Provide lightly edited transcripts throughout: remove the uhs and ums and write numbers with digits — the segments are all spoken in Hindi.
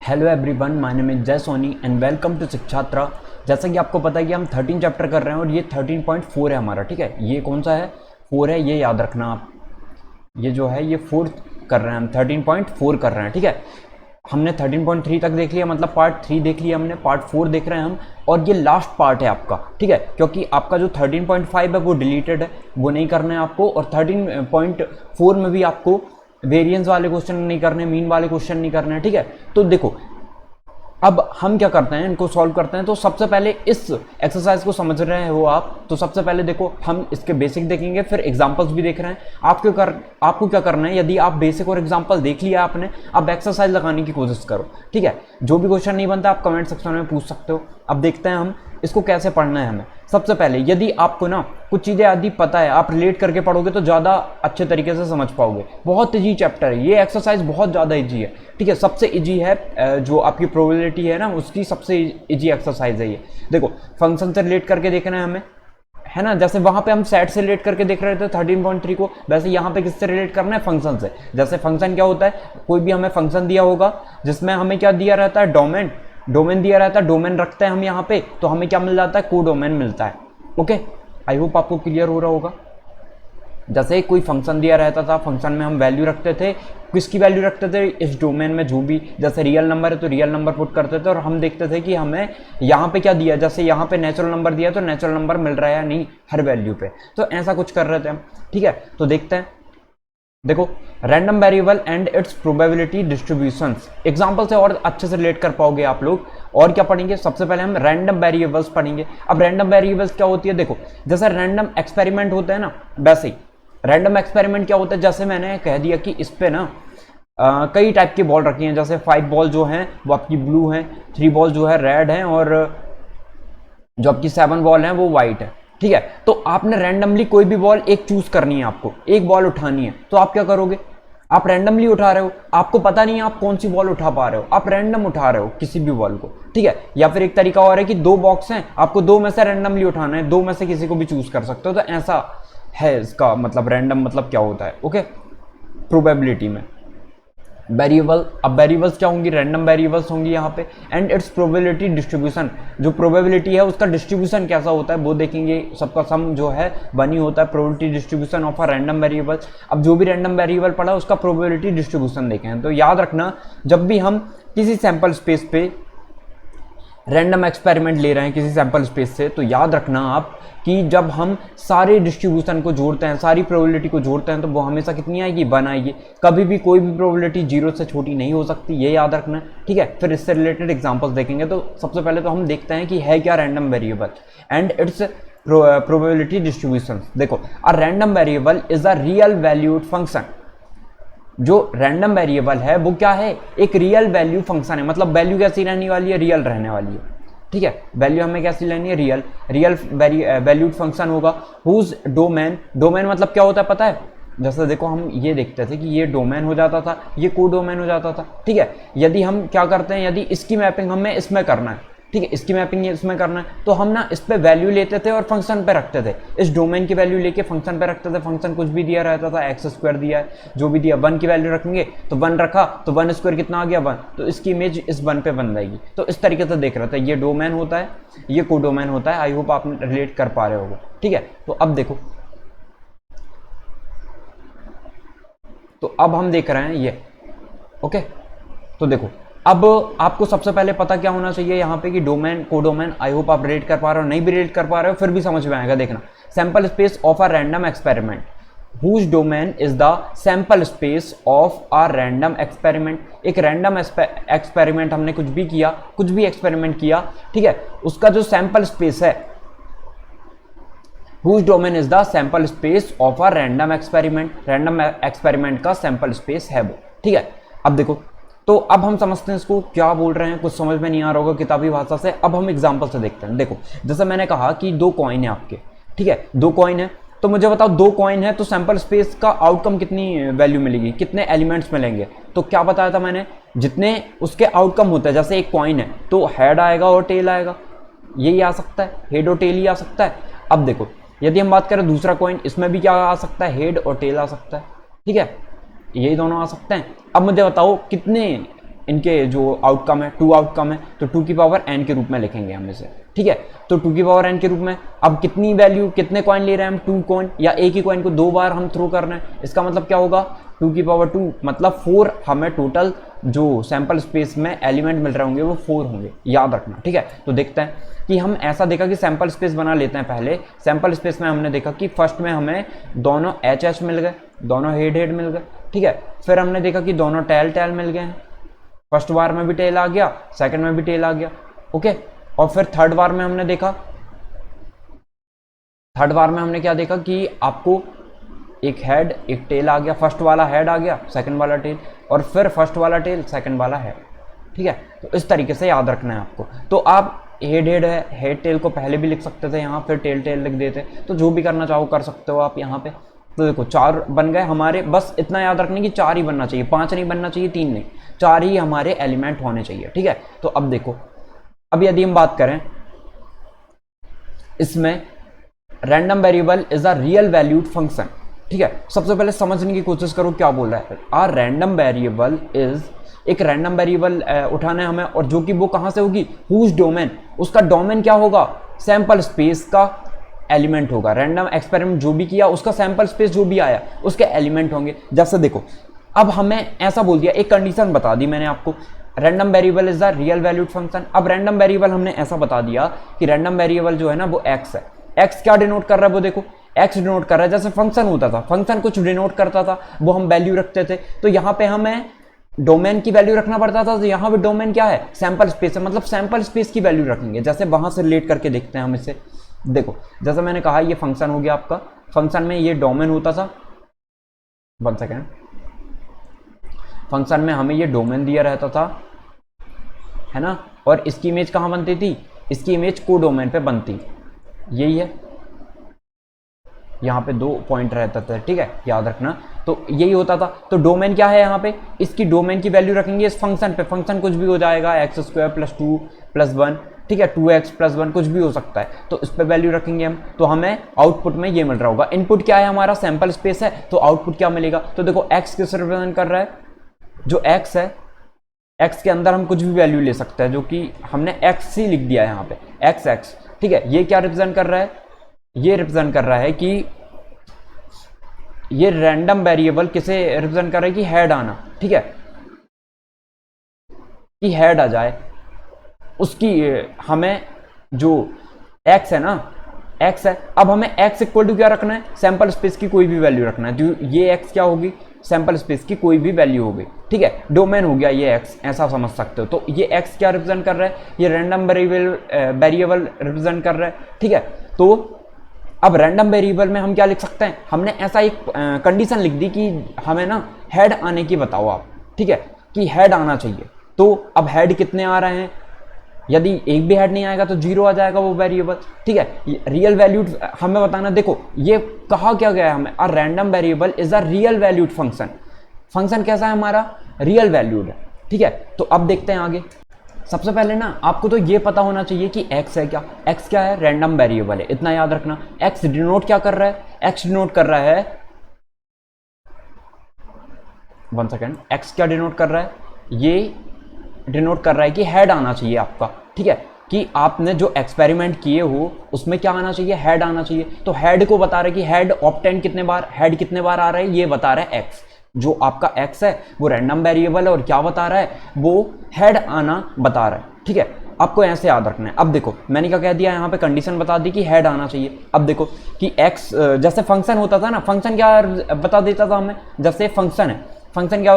Hello everyone, my name is जय सोनी एंड वेलकम टू शिक्षात्रा। जैसा कि आपको पता है कि हम 13 चैप्टर कर रहे हैं और ये 13.4 है हमारा। ठीक है, ये कौन सा है? 4 है, ये याद रखना आप। ये जो है ये 4 कर रहे हैं, हम 13.4 कर रहे हैं। ठीक है, हमने 13.3 तक देख लिया, मतलब पार्ट 3 देख लिया हमने, पार्ट 4 देख रहे हैं हम, और ये लास्ट पार्ट है आपका। ठीक है, क्योंकि आपका जो 13.5 है वो डिलीटेड है, वो नहीं करना है आपको, और 13.4 में भी आपको वेरिएंस वाले क्वेश्चन नहीं करने, मीन वाले क्वेश्चन नहीं करने। ठीक है, तो देखो अब हम क्या करते हैं, इनको सॉल्व करते हैं। तो सबसे पहले इस एक्सरसाइज को समझ रहे हो आप, तो सबसे पहले देखो हम इसके बेसिक देखेंगे, फिर एग्जांपल्स भी देख रहे हैं। आपको क्या करना है, यदि आप बेसिक और एग्जांपल देख लिया आपने, अब एक्सरसाइज लगाने की कोशिश करो। ठीक है, जो भी क्वेश्चन नहीं बनता आप कमेंट सेक्शन में पूछ सकते हो। अब देखते हैं हम इसको कैसे पढ़ना है हमें। सबसे पहले यदि आपको ना कुछ चीज़ें आदि पता है, आप रिलेट करके पढ़ोगे तो ज़्यादा अच्छे तरीके से समझ पाओगे। बहुत ईजी चैप्टर है ये, एक्सरसाइज बहुत ज़्यादा ईजी है। ठीक है, सबसे ईजी है, जो आपकी प्रोबेबिलिटी है ना उसकी सबसे ईजी एक्सरसाइज है ये। देखो फंक्शन से रिलेट करके देखना है हमें, है ना। जैसे वहां पे हम सेट से रिलेट करके देख रहे थे 13.3 को, वैसे यहाँ पे किससे रिलेट करना है? फंक्शन से। जैसे फंक्शन क्या होता है, कोई भी हमें फंक्शन दिया होगा जिसमें हमें क्या दिया रहता है? डोमेन दिया रहता है, डोमेन रखते हैं हम यहाँ पे, तो हमें क्या मिल जाता है? को डोमेन मिलता है। ओके, आई होप आपको क्लियर हो रहा होगा। जैसे कोई फंक्शन दिया रहता था, फंक्शन में हम वैल्यू रखते थे, किसकी वैल्यू रखते थे? इस डोमेन में जो भी, जैसे रियल नंबर है तो रियल नंबर पुट करते थे, और हम देखते थे कि हमें यहाँ पे क्या दिया, जैसे यहाँ पे नेचुरल नंबर दिया तो नेचुरल नंबर मिल रहा है या नहीं हर वैल्यू पे, तो ऐसा कुछ कर रहे थे हम। ठीक है, तो देखते हैं। देखो random variable and its probability distributions, example से और अच्छे से रिलेट कर पाओगे आप लोग। और क्या पढ़ेंगे? सबसे पहले हम रैंडम वेरिएबल्स पढ़ेंगे। अब रैंडम वेरिएबल्स क्या होती है? देखो जैसे रैंडम एक्सपेरिमेंट होते हैं ना, वैसे ही रैंडम एक्सपेरिमेंट क्या होता है, जैसे मैंने कह दिया कि इस पे ना कई टाइप की बॉल रखी हैं। जैसे 5 बॉल जो हैं वो आपकी ब्लू हैं, 3 बॉल जो है रेड हैं, और जो आपकी 7 बॉल हैं वो वाइट है। ठीक है, तो आपने रैंडमली कोई भी बॉल एक चूज करनी है, आपको एक बॉल उठानी है, तो आप क्या करोगे? आप रैंडमली उठा रहे हो, आपको पता नहीं है आप कौन सी बॉल उठा पा रहे हो, आप रैंडम उठा रहे हो किसी भी बॉल को। ठीक है, या फिर एक तरीका और है कि 2 बॉक्स हैं, आपको 2 में से रैंडमली उठाना है, 2 में से किसी को भी चूज कर सकते हो। तो ऐसा है इसका मतलब, रैंडम मतलब क्या होता है। ओके, प्रोबेबिलिटी में वेरिएबल, अब वेरिएबल्स क्या होंगी? रैंडम वेरिएबल्स होंगी यहाँ पे। एंड इट्स प्रोबेबिलिटी डिस्ट्रीब्यूशन, जो प्रोबेबिलिटी है उसका डिस्ट्रीब्यूशन कैसा होता है वो देखेंगे। सबका सम जो है 1 ही होता है, probability distribution of a random variable. अब जो भी रैंडम वेरिएबल पढ़ा उसका प्रोबेबिलिटी डिस्ट्रीब्यूशन देखें। तो याद रखना, जब भी हम किसी सैंपल स्पेस पे रैंडम एक्सपेरिमेंट ले रहे हैं किसी सैंपल स्पेस से, तो याद रखना आप कि जब हम सारे डिस्ट्रीब्यूशन को जोड़ते हैं, सारी प्रोबेबिलिटी को जोड़ते हैं, तो वो हमेशा कितनी आएगी? 1 आएगी। कभी भी कोई भी प्रोबेबिलिटी 0 से छोटी नहीं हो सकती, ये याद रखना है। ठीक है, फिर इससे रिलेटेड एग्जांपल्स देखेंगे। तो सबसे पहले तो हम देखते हैं कि है क्या random variable and its probability distribution. देखो a random variable is a real valued function. जो रैंडम वेरिएबल है वो क्या है? एक रियल वैल्यू फंक्शन है, मतलब वैल्यू कैसी रहने वाली है? रियल रहने वाली है। ठीक है, वैल्यू हमें कैसी लेनी है? रियल वैल्यूड फंक्शन होगा। हुज डोमेन, डोमेन मतलब क्या होता है पता है? जैसे देखो हम ये देखते थे कि ये डोमेन हो जाता था, ये को डोमेन हो जाता था। ठीक है, यदि हम क्या करते हैं, यदि इसकी मैपिंग हमें इसमें करना है, ठीक है, इसकी मैपिंग इसमें करना है, तो हम ना इस पे वैल्यू लेते थे और फंक्शन पे रखते थे। इस डोमेन की वैल्यू लेके फंक्शन पे रखते थे। फंक्शन कुछ भी दिया रहता था, x² दिया है, जो भी दिया, 1 की वैल्यू रखेंगे तो 1 रखा, तो 1² कितना आ गया? 1, तो इसकी इमेज इस 1 पे बन जाएगी। तो इस तरीके से देख रहा था, ये डोमेन होता है, ये को डोमेन होता है। आई होप आप रिलेट कर पा रहे होगे। ठीक है, तो अब देखो, तो अब हम देख रहे हैं ये। ओके, तो देखो अब आपको सबसे पहले पता क्या होना चाहिए यहाँ पे कि डोमेन, कोडोमेन। आई होप आप रिलेट कर पा रहे हो, नहीं भी रिलेट कर पा रहे हो फिर भी समझ में आएगा। देखना, sample space of a random experiment, whose domain is the sample space of a random experiment. एक रैंडम एक्सपेरिमेंट हमने कुछ भी किया, कुछ भी एक्सपेरिमेंट किया, ठीक है, उसका जो सैंपल स्पेस है, whose domain is the sample space of a random experiment, random experiment का सैंपल स्पेस है वो। ठीक है, अब देखो, तो अब हम समझते हैं इसको क्या बोल रहे हैं, कुछ समझ में नहीं आ रहा होगा किताबी भाषा से। अब हम एग्जांपल से देखते हैं। देखो जैसे मैंने कहा कि 2 कॉइन है आपके, ठीक है, 2 कॉइन है, तो मुझे बताओ 2 कॉइन है तो सैंपल स्पेस का आउटकम कितनी वैल्यू मिलेगी, कितने एलिमेंट्स मिलेंगे? तो क्या बताया था मैंने, जितने उसके आउटकम होते हैं, जैसे एक कॉइन है तो हेड आएगा और टेल आएगा, यही आ सकता है, हेड और टेल ही आ सकता है। अब देखो यदि हम बात करें दूसरा कॉइन, इसमें भी क्या आ सकता है? हेड और टेल आ सकता है। ठीक है, यही दोनों आ सकते हैं। अब मुझे बताओ कितने इनके जो आउटकम है, 2 आउटकम है, तो 2 की पावर n के रूप में लिखेंगे हम इसे, ठीक है। तो 2 की पावर n के रूप में अब कितनी वैल्यू, कितने कॉइन ले रहे हैं हम, 2 कॉइन, या एक ही कॉइन को 2 बार हम थ्रो कर रहे हैं। इसका मतलब क्या होगा, 2 की पावर 2 मतलब 4 हमें टोटल जो सैंपल स्पेस में एलिमेंट मिल रहे होंगे वो 4 होंगे, याद रखना, ठीक है। तो देखते हैं कि हम ऐसा देखा कि सैंपल स्पेस बना लेते हैं। पहले सैंपल स्पेस में हमने देखा कि फर्स्ट में हमें दोनों एच मिल गए, दोनों हेड मिल गए, ठीक है। फिर हमने देखा कि दोनों टेल मिल गए हैं, फर्स्ट बार में भी टेल आ गया, सेकंड में भी टेल आ गया, ओके। और फिर थर्ड बार में हमने देखा, थर्ड बार में हमने क्या देखा कि आपको एक हेड एक टेल आ गया, फर्स्ट वाला हेड आ गया, सेकंड वाला टेल, और फिर फर्स्ट वाला टेल, सेकंड वाला हेड, ठीक है। तो इस तरीके से याद रखना है आपको। तो आप हेड है, हेड टेल को पहले भी लिख सकते थे यहाँ, फिर टेल लिख देते, तो जो भी करना चाहो कर सकते हो आप यहाँ पे। तो देखो 4 बन गए हमारे, बस इतना याद रखना कि 4 ही बनना चाहिए, 5 नहीं बनना चाहिए, 3 नहीं, 4 ही हमारे एलिमेंट होने चाहिए, ठीक है। तो अब देखो, अब यदि हम बात करें इसमें, random variable is a real valued function, ठीक है। सबसे पहले समझने की कोशिश करो क्या बोल रहा है। आ रैंडम वेरिएबल इज, एक रैंडम वेरिएबल उठाना है हमें, और जो कि वो कहां से होगी, हुज डोमेन, उसका डोमेन क्या होगा, सैंपल स्पेस का एलिमेंट होगा। रैंडम एक्सपेरिमेंट जो भी किया उसका सैंपल स्पेस जो भी आया उसके एलिमेंट होंगे। जैसे देखो, अब हमें ऐसा बोल दिया, एक कंडीशन बता दी मैंने आपको, random variable is the real valued function. अब रैंडम वेरिएबल हमने ऐसा बता दिया कि रैंडम वेरिएबल जो है ना वो एक्स है। एक्स क्या डिनोट कर रहा है, वो देखो एक्स डिनोट कर रहा है, जैसे फंक्शन होता था, फंक्शन कुछ डिनोट करता था, वो हम वैल्यू रखते थे, तो यहाँ पे हमें डोमेन की वैल्यू रखना पड़ता था। तो यहाँ पे डोमेन क्या है, सैंपल स्पेस है, मतलब सैंपल स्पेस की वैल्यू रखेंगे। जैसे वहां से रिलेट करके देखते हैं हम इसे, देखो जैसा मैंने कहा ये फंक्शन हो गया आपका, फंक्शन में ये डोमेन होता था, 1 सेकेंड, फंक्शन में हमें ये डोमेन दिया रहता था, है ना, और इसकी इमेज कहाँ बनती थी, इसकी इमेज को डोमेन पे बनती, यही है, यहाँ पे 2 पॉइंट रहता था, ठीक है, याद रखना। तो यही होता था। तो डोमेन क्या है यहाँ पे, इसकी डोमेन की वैल्यू रखेंगे इस फंक्शन पे, फंक्शन कुछ भी हो जाएगा, x² + 2 + 1, ठीक है, 2x + 1 कुछ भी हो सकता है, तो इस पे वैल्यू रखेंगे हम। तो हमें आउटपुट में ये मिल रहा होगा। इनपुट क्या है हमारा, सैंपल स्पेस है, तो आउटपुट क्या मिलेगा, तो देखो x किस रिप्रेजेंट कर रहा है, जो x है, x के अंदर हम कुछ भी वैल्यू ले सकते हैं, जो कि हमने x ही लिख दिया है यहाँ पे, x, ठीक है। ये क्या रिप्रेजेंट कर रहा है, ये रिप्रेजेंट कर रहा है कि ये रैंडम वेरिएबल किसे रिप्रेजेंट कर रहा है कि हेड आना, ठीक है, कि हेड आ जाए उसकी, हमें जो x है ना, x है, अब हमें x इक्वल टू क्या रखना है, सैंपल स्पेस की कोई भी वैल्यू रखना है। जो ये x क्या होगी, सैंपल स्पेस की कोई भी वैल्यू होगी, ठीक है, डोमेन हो गया ये x, ऐसा समझ सकते हो। तो ये x क्या रिप्रेजेंट कर रहा है, ये रैंडम वेरिएबल रिप्रेजेंट कर रहा है, ठीक है। तो अब रैंडम वेरिएबल में हम क्या लिख सकते हैं, हमने ऐसा एक कंडीशन लिख दी कि हमें ना हेड आने की बताओ आप, ठीक है, कि हेड आना चाहिए। तो अब हेड कितने आ रहे हैं, यदि एक भी हेड नहीं आएगा तो 0 आ जाएगा वो वेरिएबल, ठीक है। रियल वैल्यूड हमें बताना, देखो ये कहा क्या गया है हमें, अ random variable is a real valued function. Function कैसा है हमारा, रियल वैल्यूड है, ठीक है। तो अब देखते हैं आगे। सबसे पहले ना आपको तो ये पता होना चाहिए कि x है क्या, x क्या है, रैंडम वेरिएबल है, इतना याद रखना। x डिनोट क्या कर रहा है, x डिनोट कर रहा है, 1 सेकेंड, x क्या डिनोट कर रहा है, ये डिनोट कर रहा है कि हेड आना चाहिए आपका, ठीक है, कि आपने जो एक्सपेरिमेंट किए हो उसमें क्या आना चाहिए, हेड आना चाहिए। तो हेड को बता रहा है कि हेड ऑब्टेन कितने बार, हेड कितने बार आ रहा है, ये बता रहा है x। जो आपका x है वो रैंडम वेरिएबल है और क्या बता रहा है, वो हेड आना बता रहा है, ठीक है। आपको ऐसे याद रखना है। अब देखो मैंने क्या कह दिया, यहाँ पे कंडीशन बता दी कि हेड आना चाहिए। अब देखो कि x जैसे फंक्शन होता था ना, फंक्शन क्या बता देता था हमें, जैसे फंक्शन है, फंक्शन क्या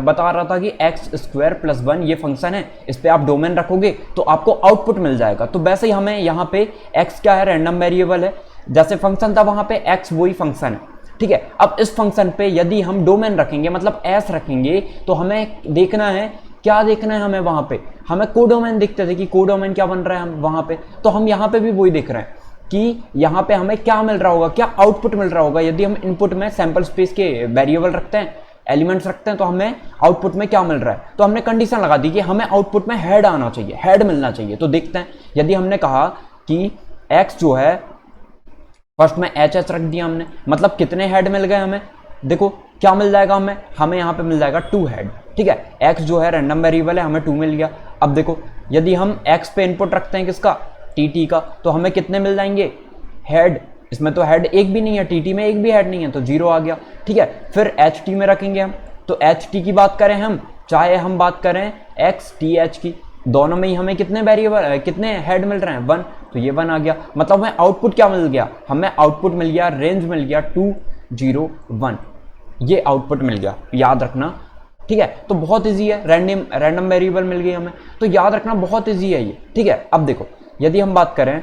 बता रहा था कि x² + 1 ये फंक्शन है, इस पे आप डोमेन रखोगे तो आपको आउटपुट मिल जाएगा। तो वैसे ही हमें यहाँ पे x क्या है, रैंडम वेरिएबल है, जैसे फंक्शन था वहां पे x वही फंक्शन है, ठीक है। अब इस फंक्शन पे यदि हम डोमेन रखेंगे, मतलब s रखेंगे, तो हमें देखना है, क्या देखना है हमें, वहां पे हमें कोडोमेन देखते थे कि कोडोमेन क्या बन रहा है हम वहां पे, तो हम यहाँ पे भी वही देख रहे हैं कि यहाँ पे हमें क्या मिल रहा होगा, क्या आउटपुट मिल रहा होगा। यदि हम इनपुट में सैंपल स्पेस के वेरिएबल रखते हैं, एलिमेंट्स रखते हैं, तो हमें आउटपुट में क्या मिल रहा है, तो हमने कंडीशन लगा दी कि हमें आउटपुट में हेड आना चाहिए, हेड मिलना चाहिए। तो देखते हैं, यदि हमने कहा कि x जो है फर्स्ट में एच रख दिया हमने, मतलब कितने हेड मिल गए हमें, देखो क्या मिल जाएगा हमें यहाँ पे मिल जाएगा 2 हेड, ठीक ठीक है। x जो है रैंडम वेरिएबल है, हमें 2 मिल गया। अब देखो यदि हम x पे इनपुट रखते हैं किसका, टी का, तो हमें कितने मिल जाएंगे, हेड। इसमें तो हेड एक भी नहीं है, टी में एक भी हेड नहीं है, तो 0 आ गया, ठीक है। फिर एच में रखेंगे हम, तो एच की बात करें हम, चाहे हम बात करें एक्स टी एच की, दोनों में ही हमें कितने वेरिएबल कितने हेड मिल रहे हैं, 1, तो ये 1 आ गया। मतलब हमें आउटपुट क्या मिल गया, हमें आउटपुट मिल गया, रेंज मिल गया 2 0 1, ये आउटपुट मिल गया, याद रखना, ठीक है। तो बहुत इजी है, रैंडम वेरिएबल मिल गई हमें, तो याद रखना बहुत इजी है ये, ठीक है। अब देखो यदि हम बात करें,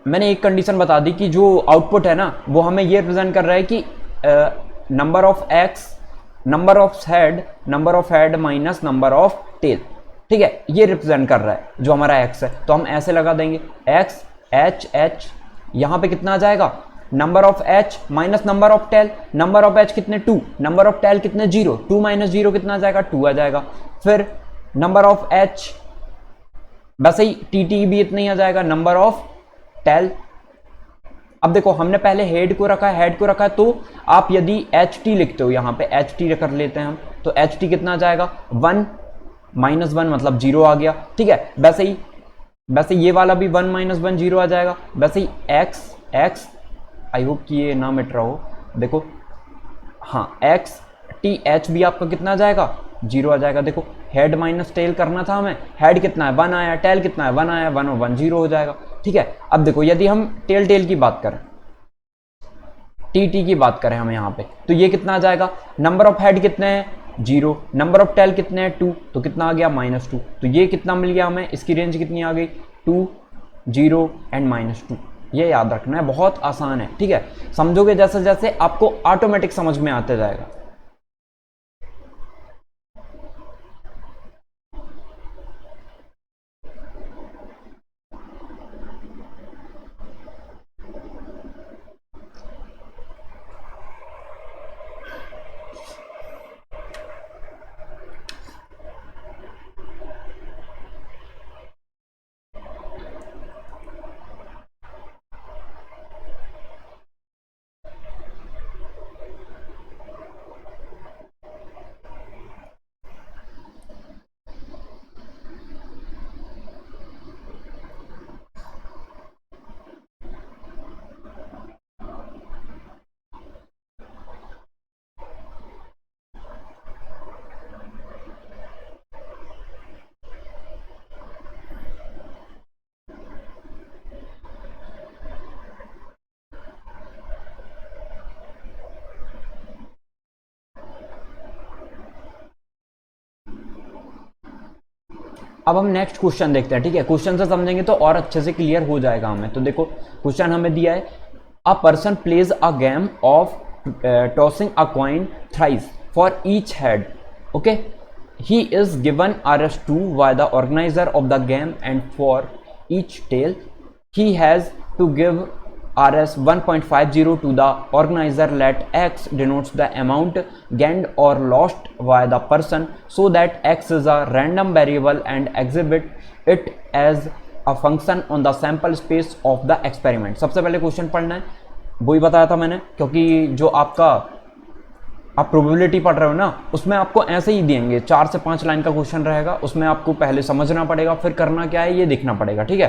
मैंने एक कंडीशन बता दी कि जो आउटपुट है ना वो हमें ये रिप्रेजेंट कर रहा है कि number of x, number of head minus number of tail, ठीक है, ये रिप्रेजेंट कर रहा है जो हमारा एक्स है। तो हम ऐसे लगा देंगे एक्स एच एच, यहां पे कितना आ जाएगा, number of h minus number of tail, number of h कितने 2, नंबर ऑफ टेल कितने 0, 2 माइनस 0 कितना आ जाएगा, 2 आ जाएगा। फिर नंबर ऑफ एच, वैसे ही टी भी इतना ही आ जाएगा, नंबर ऑफ टेल। अब देखो हमने पहले हेड को रखा है, तो आप यदि एच टी लिखते हो, यहां पे एच टी कर लेते हैं हम, तो एच टी कितना आ जाएगा, 1 माइनस 1 मतलब 0 आ गया, ठीक है। वैसे ये वाला भी 1 माइनस 1 0 आ जाएगा। वैसे ही एक्स आई होप कि ये ना मिट रहा हो, देखो हाँ, एक्स टी एच भी आपका कितना आ जाएगा, 0 आ जाएगा। देखो हेड माइनस टेल करना था हमें, हेड कितना है 1 आया, टेल कितना है 1 आया, 1 और 1 0 हो जाएगा, ठीक है। अब देखो यदि हम टेल की बात करें, टी की बात करें हम यहाँ पे, तो ये कितना आ जाएगा, नंबर ऑफ हेड कितने हैं 0, नंबर ऑफ टेल कितने हैं 2, तो कितना आ गया -2, तो ये कितना मिल गया हमें, इसकी रेंज कितनी आ गई 2 0 एंड -2। ये याद रखना है, बहुत आसान है, ठीक है। समझोगे जैसे जैसे आपको ऑटोमेटिक समझ में आते जाएगा। अब हम नेक्स्ट क्वेश्चन देखते हैं, ठीक है। क्वेश्चन से समझेंगे तो और अच्छे से क्लियर हो जाएगा हमें। तो देखो क्वेश्चन हमें दिया है, a person plays a game of tossing a coin thrice for each head, okay, he is given RS2 by the organizer of the game, and for each tail he has to give RS 1.50 to the organizer. Let X denotes the amount gained or lost by the person, so that X is a random variable and exhibit it as a function on the sample space of the experiment. सबसे पहले क्वेश्चन पढ़ना है, वही बताया था मैंने, क्योंकि जो आपका आप प्रोबेबिलिटी पढ़ रहे हो ना, उसमें आपको ऐसे ही देंगे, 4 से 5 लाइन का क्वेश्चन रहेगा, उसमें आपको पहले समझना पड़ेगा, फिर करना क्या है ये देखना पड़ेगा, ठीक है।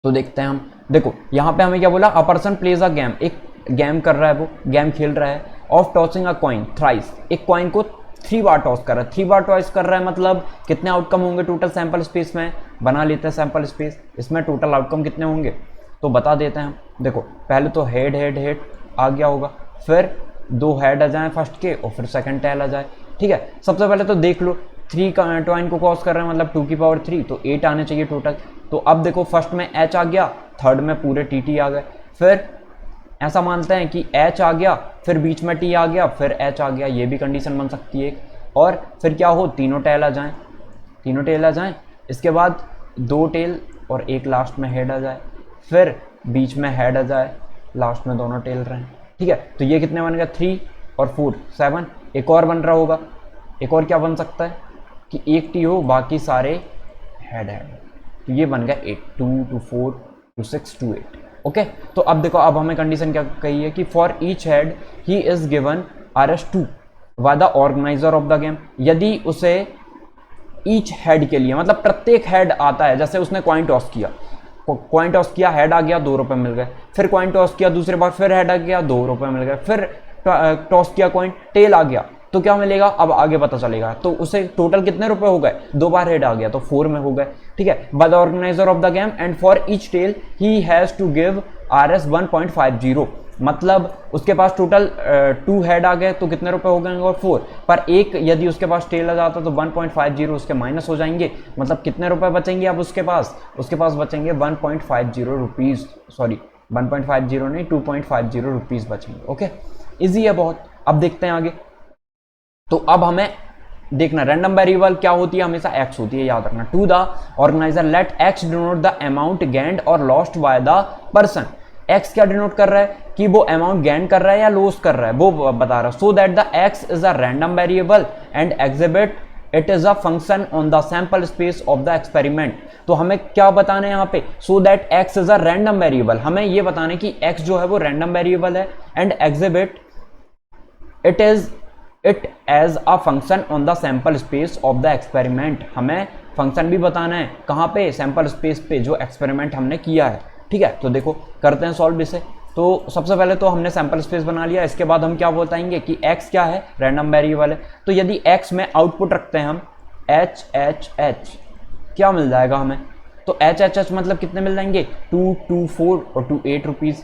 तो देखते हैं हम, देखो यहाँ पे हमें क्या बोला, a person plays a game, एक गेम कर रहा है, वो गेम खेल रहा है, of tossing a coin thrice, एक कॉइन को 3 बार टॉस कर रहा है, 3 बार टॉस कर रहा है, मतलब कितने आउटकम होंगे टोटल सैंपल स्पेस में, बना लेते हैं सैंपल स्पेस, इसमें टोटल आउटकम कितने होंगे तो बता देते हैं हम। देखो पहले तो हेड हेड हेड आ गया होगा, फिर 2 हेड आ जाए फर्स्ट के और फिर सेकंड टेल आ जाए, ठीक है। सबसे पहले तो देख लो 3 का टॉइन को क्रॉस कर रहे हैं, मतलब 2 की पावर 3, तो 8 आने चाहिए टोटल। तो अब देखो फर्स्ट में एच आ गया, थर्ड में पूरे टी आ गए, फिर ऐसा मानते हैं कि एच आ गया, फिर बीच में टी आ गया, फिर एच आ गया, ये भी कंडीशन बन सकती है एक। और फिर क्या हो, तीनों टेल आ जाएं, इसके बाद 2 टेल और एक लास्ट में हेड आ जाए, फिर बीच में हेड आ जाए, लास्ट में दोनों टेल रहे हैं, ठीक है। तो ये कितने बन गए, 3 और 4 7। एक और बन रहा होगा, एक और क्या बन सकता है कि एक टी हो, बाकी सारे हेड, तो ये बन गया 8, 2 2 4 2 6 2 8, ओके। तो अब देखो, अब हमें कंडीशन क्या कही है कि for each head he is given RS2, bye the organizer of the game, यदि उसे ईच हेड के लिए, मतलब प्रत्येक हेड आता है, जैसे उसने कॉइन टॉस किया, हेड आ गया 2 रुपए मिल गए, फिर कॉइन टॉस किया दूसरी बार, फिर हेड आ गया 2 रुपए मिल गए, फिर टॉस किया कॉइन, टेल आ गया, तो क्या मिलेगा अब आगे पता चलेगा। तो उसे टोटल कितने रुपए हो गए, 2 बार हेड आ गया तो 4 में हो गए, ठीक है। By the organizer of the game and for each tail he has to give RS 1.50, मतलब उसके पास टोटल 2 हेड आ गए तो कितने रुपए हो गए और 4, पर एक यदि उसके पास टेल आ जाता तो 1.50 उसके माइनस हो जाएंगे, मतलब कितने रुपए बचेंगे अब उसके पास बचेंगे 1.50 रुपीज, सॉरी 1.50 नहीं 2.50 रुपीज बचेंगे। ओके, इजी है बहुत। अब देखते हैं आगे। तो अब हमें देखना रैंडम वेरिएबल क्या होती है, हमेशा x होती है, याद रखना। To the organiser let x denote the amount gained और lost by the person. x क्या डिनोट कर रहा है कि वो अमाउंट गेन कर रहा है या लॉस कर रहा है, वो बता रहा है। So that the x is a random variable and exhibit it is a function on the sample space of the experiment. तो हमें क्या बताना है यहाँ पे, so that x is a random variable, हमें ये बताना है कि x जो है वो रैंडम वेरिएबल है, and exhibit it as a function on the sample space of the experiment. हमें फंक्शन भी बताना है कहाँ पे, सैंपल स्पेस पे जो एक्सपेरिमेंट हमने किया है, ठीक है। तो देखो करते हैं सॉल्व इसे। तो सबसे पहले तो हमने सैंपल स्पेस बना लिया, इसके बाद हम क्या बताएंगे कि x क्या है, रैंडम वेरिएबल है। तो यदि x में आउटपुट रखते हैं हम h क्या मिल जाएगा हमें, तो h मतलब कितने मिल जाएंगे 2, 2, 4 और 2 8 रुपीज़,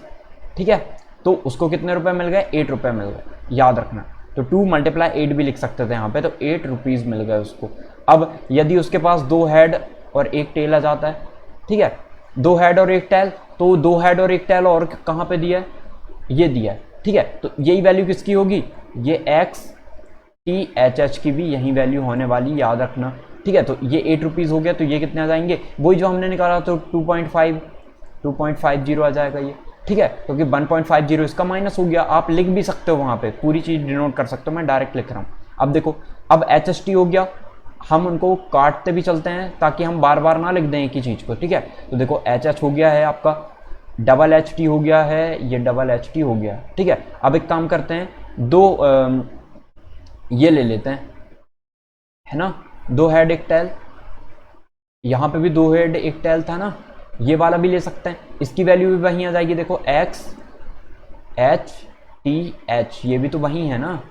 ठीक है। तो उसको कितने रुपए मिल गए, 8 रुपए मिल गए, याद रखना। तो 2 × 8 भी लिख सकते थे यहाँ पे, तो 8 रुपीज़ मिल गए उसको। अब यदि उसके पास 2 हेड और 1 टेल आ जाता है, ठीक है, 2 हेड और 1 टेल, तो 2 हेड और 1 टेल और कहाँ पे दिया है, ये दिया है, ठीक है। तो यही वैल्यू किसकी होगी, ये x t h की भी यही वैल्यू होने वाली, याद रखना, ठीक है। तो ये 8 रुपीज़ हो गया, तो ये कितने आ जाएंगे, वही जो हमने निकाला, तो 2.50 आ जाएगा ये, ठीक है। क्योंकि 1.50 इसका माइनस हो गया, आप लिख भी सकते हो वहाँ पे, पूरी चीज़ डिनोट कर सकते हो, मैं डायरेक्ट लिख रहा हूँ। अब देखो, अब HST हो गया, हम उनको काटते भी चलते हैं ताकि हम बार बार ना लिख दें एक ही चीज़ को, ठीक है। तो देखो HH हो गया है आपका, डबल HT हो गया है, ये डबल HT हो गया, ठीक है। अब एक काम करते हैं, ये ले लेते हैं, है ना, 2 हेड 1 टेल, यहाँ पे भी 2 हेड 1 टेल था ना, ये वाला भी ले सकते हैं, इसकी वैल्यू भी वहीं आ जाएगी। देखो x h t h, ये भी तो वही है ना,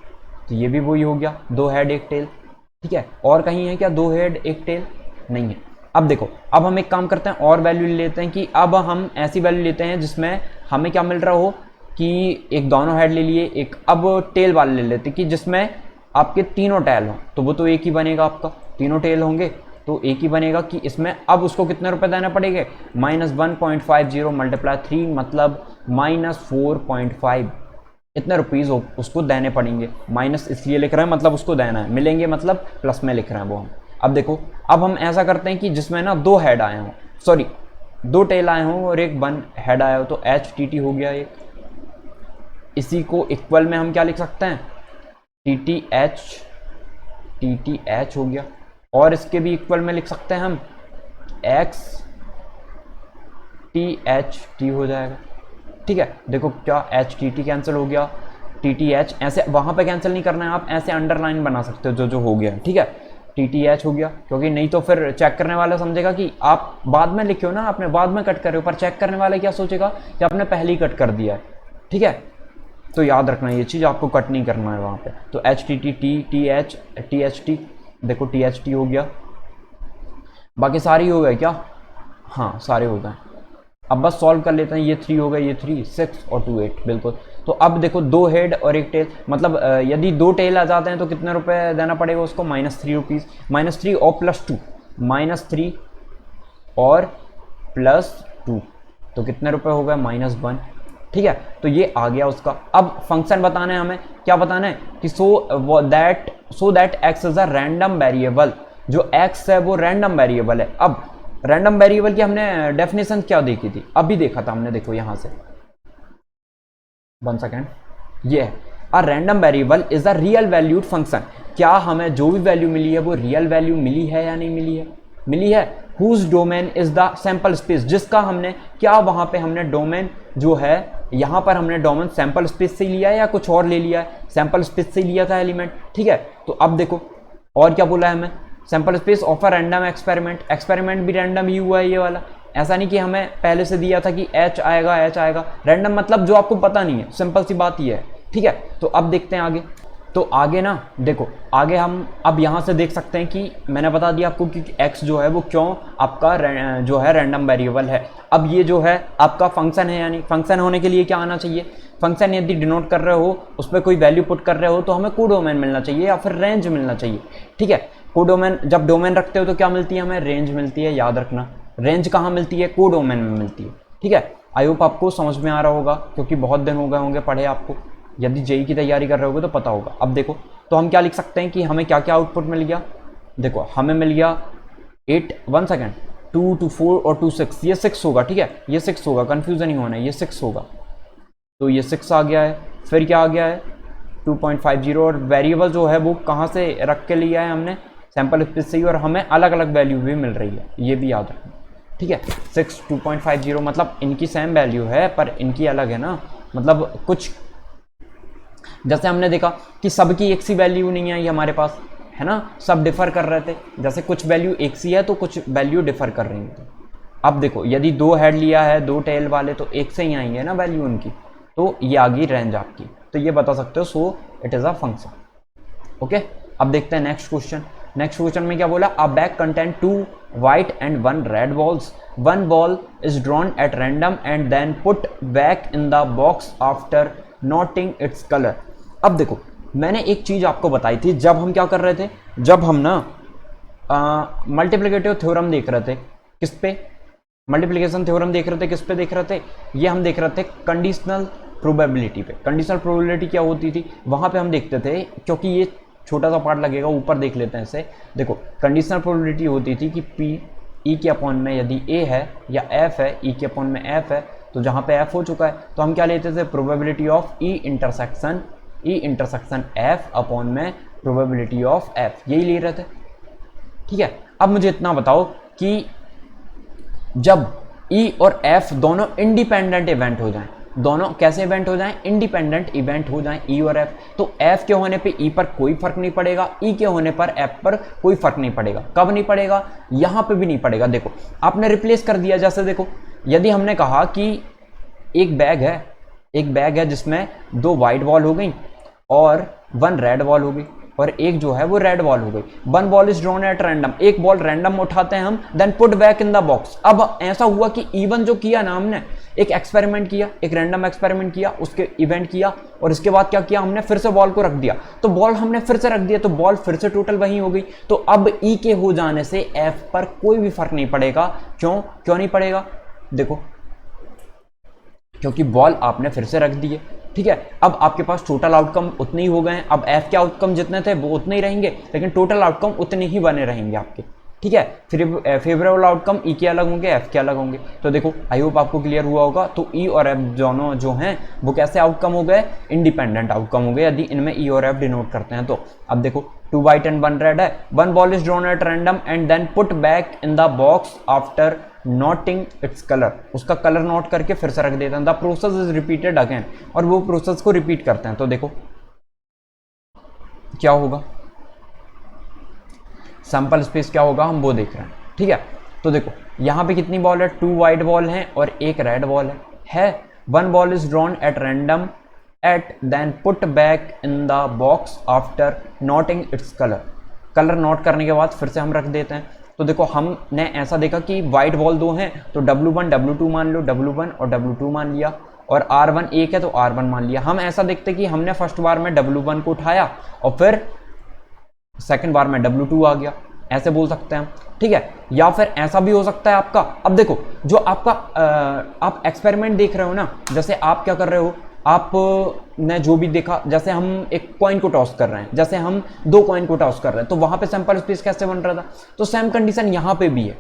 तो ये भी वही हो गया, 2 हेड 1 टेल, ठीक है। और कहीं है क्या 2 हेड 1 टेल, नहीं है। अब देखो, अब हम एक काम करते हैं और वैल्यू लेते हैं, कि अब हम ऐसी वैल्यू लेते हैं जिसमें हमें क्या मिल रहा हो, कि एक दोनों हेड ले लिए, एक अब टेल वाले ले लेते हैं कि जिसमें आपके तीनों टेल हों, तो वो तो एक ही बनेगा, आपका तीनों टेल होंगे तो एक ही बनेगा, कि इसमें अब उसको कितने रुपए देने पड़ेंगे, -1.50 × 3 मतलब -4.5, इतने रुपीज़ उसको देने पड़ेंगे। माइनस इसलिए लिख रहे हैं, मतलब उसको देना है, मिलेंगे मतलब प्लस में लिख रहे हैं वो हम। अब देखो, अब हम ऐसा करते हैं कि जिसमें ना 2 हेड आए हों, सॉरी 2 टेल आए हों और एक 1 हेड आया हो, तो HTT हो गया एक। इसी को इक्वल में हम क्या लिख सकते हैं, TTH हो गया, और इसके भी इक्वल में लिख सकते हैं हम XTHT हो जाएगा, ठीक है। देखो क्या HTT कैंसिल हो गया, TTH ऐसे वहाँ पे कैंसिल नहीं करना है, आप ऐसे अंडरलाइन बना सकते हो जो हो गया, ठीक है। TTH हो गया, क्योंकि नहीं तो फिर चेक करने वाला समझेगा कि आप बाद में लिखे हो ना, आपने बाद में कट करे हो, पर चेक करने वाले क्या सोचेगा कि आपने पहले ही कट कर दिया है, ठीक है। तो याद रखना ये चीज़, आपको कट नहीं करना है वहाँ पे। तो HTT THT, देखो THT हो गया, बाकी सारे हो गए क्या, हाँ सारे हो गए। अब बस सॉल्व कर लेते हैं, ये 3 हो गए, ये 3 6 और 2 8, बिल्कुल। तो अब देखो 2 हेड और 1 टेल, मतलब यदि 2 टेल आ जाते हैं तो कितने रुपए देना पड़ेगा उसको, -3 रुपीज़, -3 और +2, -3 और +2, तो कितने रुपए हो गए, -1, ठीक है। तो ये आ गया उसका। अब फंक्शन बताना है हमें, क्या बताना है कि सो that x is a random variable, जो x है वो रैंडम वेरिएबल है। अब रैंडम वेरिएबल की हमने डेफिनेशन क्या देखी थी, अभी देखा था हमने, देखो यहां से 1 सेकेंड, ये है अ random variable is a real valued function. क्या हमें जो भी वैल्यू मिली है वो रियल वैल्यू मिली है या नहीं मिली है, मिली है। Whose domain is the sample space, जिसका हमने क्या वहां पे हमने डोमेन जो है यहाँ पर हमने डोमेन सैंपल स्पेस से लिया है या कुछ और ले लिया है, सैंपल स्पेस से लिया था एलिमेंट, ठीक है। तो अब देखो और क्या बोला है हमें, sample space of a random experiment, experiment भी रैंडम ही हुआ है ये वाला, ऐसा नहीं कि हमें पहले से दिया था कि एच आएगा एच आएगा, रैंडम मतलब जो आपको पता नहीं है, सिंपल सी बात ये है, ठीक है। तो अब देखते हैं आगे, तो आगे ना देखो, आगे हम अब यहाँ से देख सकते हैं कि मैंने बता दिया आपको कि x जो है वो क्यों आपका जो है रैंडम वेरिएबल है। अब ये जो है आपका फंक्शन है, यानी फंक्शन होने के लिए क्या आना चाहिए, फंक्शन यदि डिनोट कर रहे हो, उस पर कोई वैल्यू पुट कर रहे हो तो हमें कोडोमेन मिलना चाहिए या फिर रेंज मिलना चाहिए, ठीक है। कोडोमेन जब डोमेन रखते हो तो क्या मिलती है हमें, रेंज मिलती है, याद रखना। रेंज कहाँ मिलती है, कोडोमेन में मिलती है, ठीक है। आई होप आपको समझ में आ रहा होगा, क्योंकि बहुत दिन हो गए होंगे पढ़े आपको, यदि जेई की तैयारी कर रहे होगे तो पता होगा। अब देखो तो हम क्या लिख सकते हैं कि हमें क्या क्या आउटपुट मिल गया, देखो हमें मिल गया 8 1 सेकेंड 2 2 4 और 2 6, ये 6 होगा, ठीक है, ये 6 होगा, कंफ्यूजन नहीं होना है, ये 6 होगा। तो ये 6 आ गया है, फिर क्या आ गया है 2.50, और वेरिएबल जो है वो कहाँ से रख के लिया है हमने, सैंपल स्पेस से ही, और हमें अलग अलग वैल्यू भी मिल रही है, ये भी याद रखना, ठीक है। 6 2.50 मतलब इनकी सेम वैल्यू है पर इनकी अलग है ना, मतलब कुछ जैसे हमने देखा कि सबकी एक सी वैल्यू नहीं आई हमारे पास, है ना, सब डिफर कर रहे थे, जैसे कुछ वैल्यू एक सी है तो कुछ वैल्यू डिफर कर रही थी। अब देखो यदि 2 हेड लिया है 2 टेल वाले तो एक से ही आएंगे ना वैल्यू उनकी, तो ये आ गई रेंज आपकी, तो ये बता सकते हो, so it is a function, okay. अब देखते हैं नेक्स्ट क्वेश्चन। नेक्स्ट क्वेश्चन में क्या बोला, अ bag content 2 white and 1 red balls, 1 ball is drawn at random and then put back in the box after noting its color। अब देखो मैंने एक चीज आपको बताई थी, जब हम क्या कर रहे थे, जब हम ना मल्टीप्लिकेटिव थ्योरम देख रहे थे, किस पे, मल्टीप्लिकेशन थ्योरम देख रहे थे, किस पे देख रहे थे, ये हम देख रहे थे कंडीशनल प्रोबेबिलिटी पे। कंडीशनल प्रोबेबिलिटी क्या होती थी, वहां पे हम देखते थे, क्योंकि ये छोटा सा पार्ट लगेगा, ऊपर देख लेते हैं इसे। देखो कंडीशनल प्रोबेबिलिटी होती थी कि पी ई के अपॉन में यदि ए है या एफ है, ई के अपॉन में एफ है, तो जहाँ पे एफ हो चुका है तो हम क्या लेते थे, probability of E intersection F upon में प्रोबेबिलिटी ऑफ एफ, यही ले रहे थे, ठीक है। अब मुझे इतना बताओ कि जब ई और एफ दोनों इंडिपेंडेंट इवेंट हो जाएं, दोनों कैसे इवेंट हो जाएं, इंडिपेंडेंट इवेंट हो जाएं ई और एफ, तो एफ के होने पे ई पर कोई फर्क नहीं पड़ेगा, ई के होने पर एफ पर कोई फर्क नहीं पड़ेगा। कब नहीं पड़ेगा, यहां पे भी नहीं पड़ेगा। देखो आपने रिप्लेस कर दिया, जैसे देखो यदि हमने कहा कि एक बैग है जिसमें 2 वाइट बॉल हो गई और 1 रेड बॉल हो गई, और एक जो है वो रेड बॉल हो गई। 1 ball is drawn at random, एक बॉल रैंडम उठाते हैं हम, then put back in the box. अब ऐसा हुआ कि इवन जो किया ना हमने, एक एक्सपेरिमेंट किया, एक रैंडम एक्सपेरिमेंट किया, उसके इवेंट किया, और इसके बाद क्या किया हमने, फिर से बॉल को रख दिया, तो बॉल हमने फिर से रख दिया, तो बॉल फिर से टोटल वही हो गई। तो अब ई के हो जाने से एफ पर कोई भी फर्क नहीं पड़ेगा। क्यों नहीं पड़ेगा, देखो क्योंकि बॉल आपने फिर से रख दिए, ठीक है। अब आपके पास टोटल आउटकम उतने ही हो गए हैं, अब एफ के आउटकम जितने थे वो उतने ही रहेंगे, लेकिन टोटल आउटकम उतने ही बने रहेंगे आपके, ठीक है। फिर फेवरेबल आउटकम ई के अलग होंगे, एफ के अलग होंगे। तो देखो आई होप आपको क्लियर हुआ होगा। तो ई और एफ दोनों जो हैं वो कैसे आउटकम हो गए, इंडिपेंडेंट आउटकम हो गए, यदि इनमें ई और एफ डिनोट करते हैं तो। अब देखो 2 white and 1 red है, 1 ball is drawn at random and then put back in the box after noting its color। उसका कलर नोट करके फिर से रख देते हैं। The process is repeated again, और वो प्रोसेस को रिपीट करते हैं। तो देखो क्या होगा, सैंपल स्पेस क्या होगा हम वो देख रहे हैं, ठीक है। तो देखो यहां पे कितनी बॉल है, 2 वाइट बॉल हैं और एक रेड बॉल है। 1 ball is drawn at random at then put back in the box after noting its colour. Colour note करने के बाद फिर से हम रख देते हैं। तो देखो हमने ऐसा देखा कि वाइट बॉल 2 हैं, तो W1 W2 मान लो, W1 और W2 मान लिया, और R1 एक है तो R1 मान लिया। हम ऐसा देखते कि हमने फर्स्ट बार में W1 को उठाया और फिर सेकंड बार में W2 आ गया, ऐसे बोल सकते हैं हम, ठीक है। या फिर ऐसा भी हो सकता है आपका, अब देखो जो आपका आप एक्सपेरिमेंट देख रहे हो ना, जैसे आप क्या कर रहे हो, आपने जो भी देखा, जैसे हम एक कॉइन को टॉस कर रहे हैं, जैसे हम 2 कॉइन को टॉस कर रहे हैं, तो वहां पे सैंपल स्पेस कैसे बन रहा था, तो सेम कंडीशन यहां पे भी है।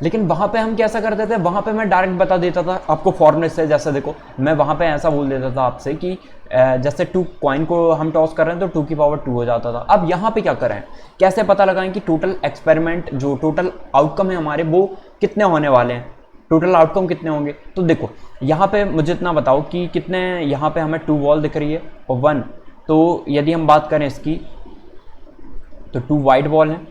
लेकिन वहां पे हम कैसा करते थे, वहां पे मैं डायरेक्ट बता देता था आपको फॉर्मूले से। जैसे देखो मैं वहां पे ऐसा बोल देता था आपसे कि जैसे 2 कॉइन को हम टॉस कर रहे हैं तो 2 की पावर 2 हो जाता था। अब यहाँ पे क्या करें, कैसे पता लगाएं कि टोटल एक्सपेरिमेंट जो टोटल आउटकम है हमारे वो कितने होने वाले हैं, टोटल आउटकम कितने होंगे। तो देखो यहाँ पे मुझे इतना बताओ कि कितने, यहाँ पे हमें 2 बॉल दिख रही है और 1, तो यदि हम बात करें इसकी तो 2 वाइट बॉल हैं,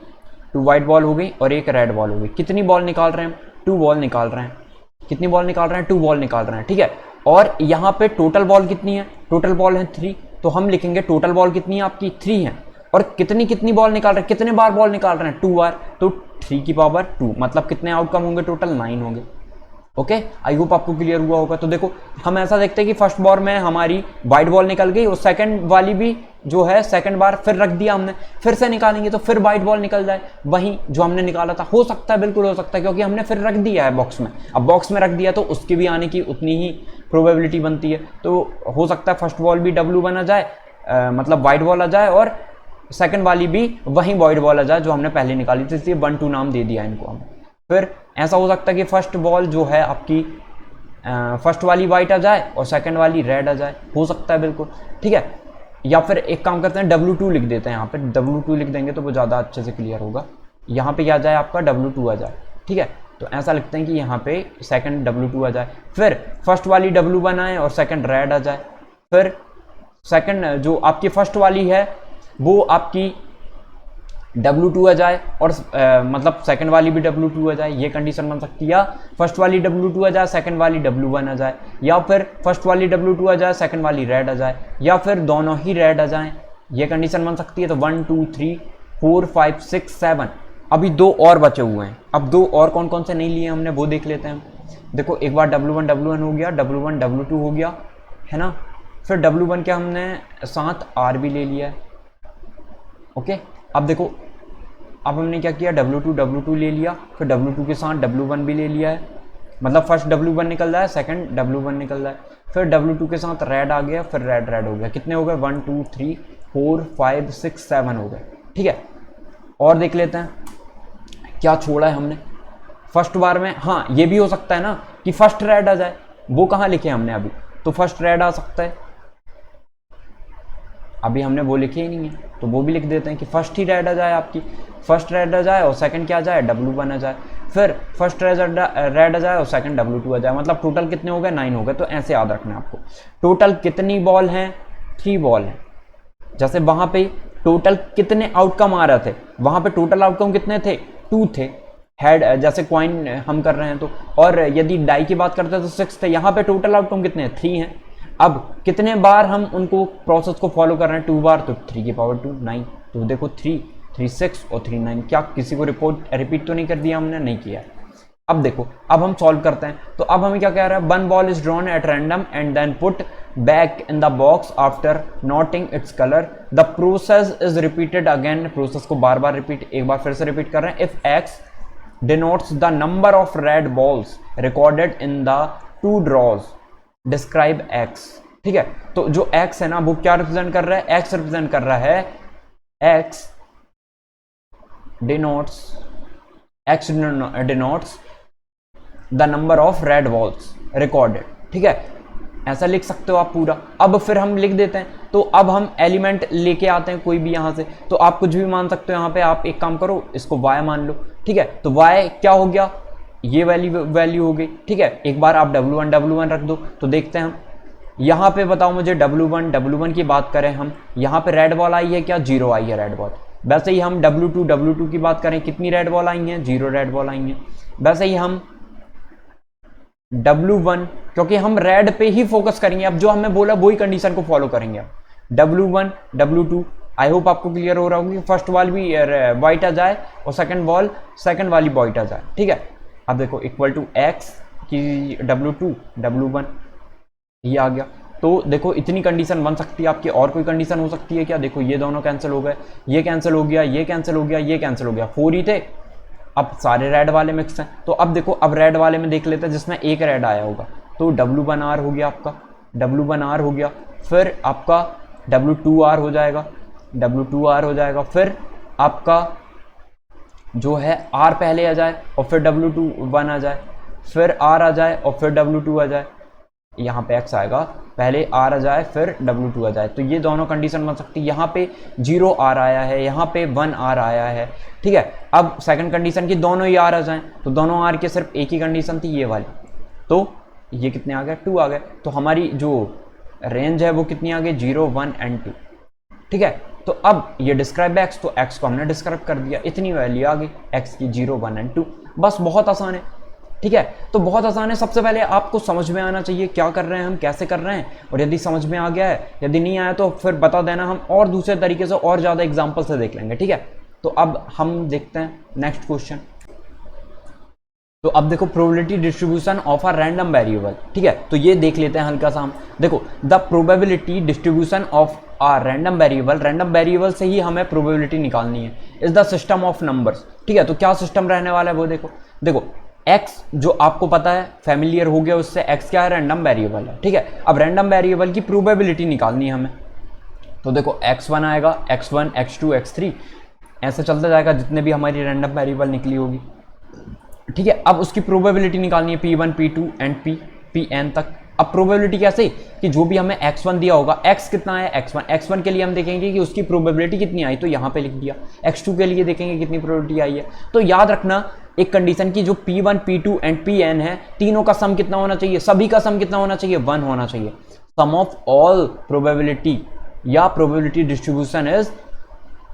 2 वाइट बॉल हो गई और एक रेड बॉल हो गई। कितनी बॉल निकाल रहे हैं, 2 बॉल निकाल रहे हैं। कितनी बॉल निकाल रहे हैं, 2 बॉल निकाल रहे हैं, ठीक है। और यहाँ पे टोटल बॉल कितनी है, टोटल बॉल है 3, तो हम लिखेंगे टोटल बॉल कितनी है आपकी 3 है। और कितनी कितनी बॉल निकाल रहे हैं, कितने बार बॉल निकाल रहे हैं, 2 बार, तो 3 की पावर 2, मतलब कितने आउटकम होंगे, टोटल 9 होंगे। ओके, आई होप आपको क्लियर हुआ होगा। तो देखो हम ऐसा देखते हैं कि फर्स्ट बॉल में हमारी वाइट बॉल निकल गई और सेकंड वाली भी जो है सेकंड बार फिर रख दिया हमने, फिर से निकालेंगे तो फिर वाइट बॉल निकल जाए वहीं जो हमने निकाला था। हो सकता है, बिल्कुल हो सकता है, क्योंकि हमने फिर रख दिया है बॉक्स में। अब बॉक्स में रख दिया तो उसकी भी आने की उतनी ही प्रोबेबिलिटी बनती है। तो हो सकता है फर्स्ट बॉल भी डब्ल्यू बना जाए, मतलब वाइट बॉल आ जाए, और सेकंड वाली भी वहीं वाइट बॉल आ जाए जो हमने पहले निकाली थी, इसलिए 1 2 नाम दे दिया इनको हम। फिर ऐसा हो सकता है कि फर्स्ट बॉल जो है आपकी फर्स्ट वाली वाइट आ जाए और सेकंड वाली रेड आ जाए, हो सकता है बिल्कुल, ठीक है। या फिर एक काम करते हैं, W2 लिख देते हैं यहाँ पे, W2 लिख देंगे तो वो ज़्यादा अच्छे से क्लियर होगा। यहाँ पे क्या आ जाए आपका W2 आ जाए, ठीक है। तो ऐसा लिखते हैं कि यहाँ पे सेकंड W2 आ जाए, फिर फर्स्ट वाली W1 आए और सेकंड रेड आ जाए, फिर सेकंड जो आपकी फर्स्ट वाली है वो आपकी W2 आ जाए और मतलब सेकंड वाली भी W2 आ जाए, ये कंडीशन बन सकती है। या फर्स्ट वाली W2 आ जाए, सेकंड वाली W1 आ जाए, या फिर फर्स्ट वाली W2 आ जाए, सेकंड वाली रेड आ जाए, या फिर दोनों ही रेड आ जाएं, ये कंडीशन बन सकती है। तो 1 2 3 4 5 6 7, अभी 2 और बचे हुए हैं। अब 2 और कौन कौन से नहीं लिए हमने वो देख लेते हैं। देखो एक बार W1 हो गया, W1 W2 हो गया है ना, फिर W1 के हमने साथ R भी ले लिया है। ओके, अब देखो अब हमने क्या किया, W2 ले लिया, फिर W2 के साथ W1 भी ले लिया है, मतलब फर्स्ट W1 निकल रहा है, सेकंड W1 निकल रहा है, फिर W2 के साथ रेड आ गया, फिर रेड हो गया। कितने हो गए, 1 2 3 4 5 6 7 हो गए, ठीक है। और देख लेते हैं क्या छोड़ा है हमने फर्स्ट बार में। हाँ, ये भी हो सकता है ना कि फर्स्ट रेड आ जाए, वो कहाँ लिखे हमने अभी, तो फर्स्ट रेड आ सकता है, अभी हमने वो लिखे ही नहीं है, तो वो भी लिख देते हैं कि फर्स्ट ही रेड आ जाए आपकी, फर्स्ट रेड आ जाए और सेकंड क्या आ जाए, W1 आ जाए, फिर फर्स्ट रेड आ जाए और सेकंड W2 आ जाए, मतलब टोटल कितने हो गए, 9 हो गए। तो ऐसे याद रखना है आपको। टोटल कितनी बॉल हैं, 3 बॉल हैं। जैसे वहां पे टोटल कितने आउटकम आ रहे थे, वहां पे टोटल आउटकम कितने थे, 2 थे। हेड जैसे क्वाइन हम कर रहे हैं तो, और यदि डाई की बात करते हैं तो 6 थे। यहाँ पे टोटल आउटकम कितने हैं, 3 हैं। अब कितने बार हम उनको प्रोसेस को फॉलो कर रहे हैं, 2 बार, तो 3 की पावर 2 9। तो देखो 3 3 6 और 3 9, क्या किसी को रिपीट तो नहीं कर दिया हमने, नहीं किया। अब देखो अब हम सॉल्व करते हैं। तो अब हमें क्या कह रहा है, 1 ball is drawn at random and then put back in the box after noting its colour, the process is repeated again. Process को बार बार रिपीट, एक बार फिर से रिपीट कर रहे हैं। If x denotes the number of red balls recorded in the 2 draws, describe x। ठीक है, तो जो x है ना वो क्या रिप्रेजेंट कर रहा है, x रिप्रेजेंट कर रहा है, x denotes the number of red balls recorded। ठीक है, ऐसा लिख सकते हो आप पूरा। अब फिर हम लिख देते हैं, तो अब हम एलिमेंट लेके आते हैं कोई भी यहां से, तो आप कुछ भी मान सकते हो। यहां पे आप एक काम करो, इसको y मान लो, ठीक है। तो y क्या हो गया, ये वैल्यू हो गई, ठीक है। एक बार आप W1 रख दो, तो देखते हैं हम यहां पे, बताओ मुझे W1 की बात करें हम, यहां पे रेड बॉल आई है क्या, 0 आई है रेड बॉल। वैसे ही हम W2 की बात करें, कितनी रेड बॉल आई है, 0 रेड बॉल आई है। वैसे ही हम W1, क्योंकि हम रेड पे ही फोकस करेंगे, अब जो हमें बोला वही कंडीशन को फॉलो करेंगे। अब W1 W2, आई होप आपको क्लियर हो रहा होगा कि फर्स्ट बॉल भी व्हाइट आ जाए और सेकंड वाली व्हाइट आ जाए, ठीक है। अब देखो इक्वल टू x की W2 W1, ये आ गया। तो देखो इतनी कंडीशन बन सकती है आपकी। और कोई कंडीशन हो सकती है क्या, देखो ये दोनों कैंसिल हो गए, ये कैंसिल हो गया, ये कैंसिल हो गया, ये कैंसिल हो गया, 4 ही थे। अब सारे रेड वाले मिक्स हैं, तो अब देखो अब रेड वाले में देख लेते हैं जिसमें एक रेड आया होगा, तो W1R हो गया आपका, W1R हो गया, फिर आपका W2R हो जाएगा, W2R हो जाएगा, फिर आपका जो है R पहले आ जाए और फिर W21 आ जाए, फिर R आ जाए और फिर W2 आ जाए, यहाँ पे X आएगा पहले R आ जाए फिर W2 आ जाए, तो ये दोनों कंडीशन बन सकती है। यहाँ पे 0 R आया है, यहाँ पे 1 R आया है, ठीक है। अब सेकंड कंडीशन की दोनों ही R आ जाएं, तो दोनों R के सिर्फ एक ही कंडीशन थी ये वाली, तो ये कितने आ गए 2 आ गए। तो हमारी जो रेंज है वो कितनी आ गई 0 1 एंड 2, ठीक है। तो अब ये डिस्क्राइब x, तो x को हमने डिस्क्राइब कर दिया, इतनी वैल्यू आ गई x की 0 1 एंड 2, बस बहुत आसान है, ठीक है। तो बहुत आसान है, सबसे पहले आपको समझ में आना चाहिए क्या कर रहे हैं हम, कैसे कर रहे हैं, और यदि समझ में आ गया है, यदि नहीं आया तो फिर बता देना, हम और दूसरे तरीके से और ज़्यादा एग्जाम्पल से देख लेंगे, ठीक है। तो अब हम देखते हैं नेक्स्ट क्वेश्चन। तो अब देखो probability distribution of a random variable, ठीक है। तो ये देख लेते हैं हल्का सा हम, देखो the probability distribution of a random variable, random variable से ही हमें प्रोबेबिलिटी निकालनी है, is the system of numbers, ठीक है। तो क्या सिस्टम रहने वाला है वो देखो, देखो x जो आपको पता है फैमिलियर हो गया उससे, x क्या है रैंडम वेरिएबल है, ठीक है। अब रैंडम वेरिएबल की प्रोबेबिलिटी निकालनी है हमें, तो देखो x1 आएगा, x1 x2 x3 ऐसे चलता जाएगा जितने भी हमारी रैंडम वेरिएबल निकली होगी, ठीक है। अब उसकी प्रोबेबिलिटी निकालनी है p1 p2 एंड pn तक। अब प्रोबेबिलिटी कैसे कि जो भी हमें x1 दिया होगा, x कितना है x1 के लिए हम देखेंगे कि उसकी प्रोबेबिलिटी कितनी आई, तो यहाँ पे लिख दिया। x2 के लिए देखेंगे कितनी प्रोबेबिलिटी आई है, तो याद रखना एक कंडीशन की जो p1 p2 एंड pn है, तीनों का सम कितना होना चाहिए, सभी का सम कितना होना चाहिए 1 होना चाहिए। सम ऑफ ऑल प्रोबेबिलिटी या probability distribution is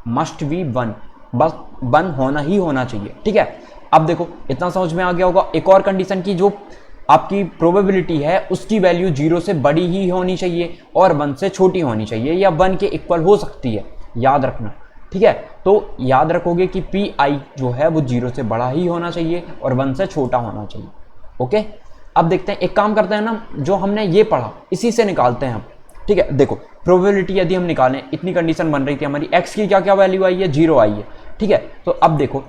must be 1, बस 1 होना ही होना चाहिए, ठीक है। अब देखो इतना समझ में आ गया होगा। एक और कंडीशन की जो आपकी प्रोबेबिलिटी है उसकी वैल्यू 0 से बड़ी ही होनी चाहिए और 1 से छोटी होनी चाहिए, या 1 के इक्वल हो सकती है, याद रखना, ठीक है। तो याद रखोगे कि pi जो है वो 0 से बड़ा ही होना चाहिए और 1 से छोटा होना चाहिए, ओके। अब देखते हैं, एक काम करते हैं ना, जो हमने ये पढ़ा इसी से निकालते हैं हम, ठीक है। देखो प्रोबेबिलिटी यदि हम निकालें, इतनी कंडीशन बन रही थी हमारी, x की क्या क्या वैल्यू आई है 0 आई है, ठीक है। तो अब देखो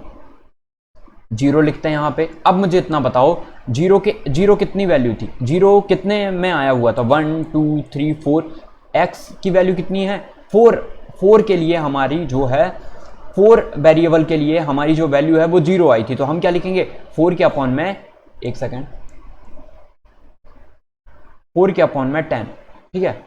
0 लिखते हैं यहाँ पे। अब मुझे इतना बताओ 0 कितनी वैल्यू थी, 0 कितने में आया हुआ था 1 2 3 4, x की वैल्यू कितनी है 4 के लिए हमारी जो है 4 वेरिएबल के लिए हमारी जो वैल्यू है वो 0 आई थी, तो हम क्या लिखेंगे 4 के अपॉन में, एक सेकेंड, 4 के अपॉन में 10, ठीक है।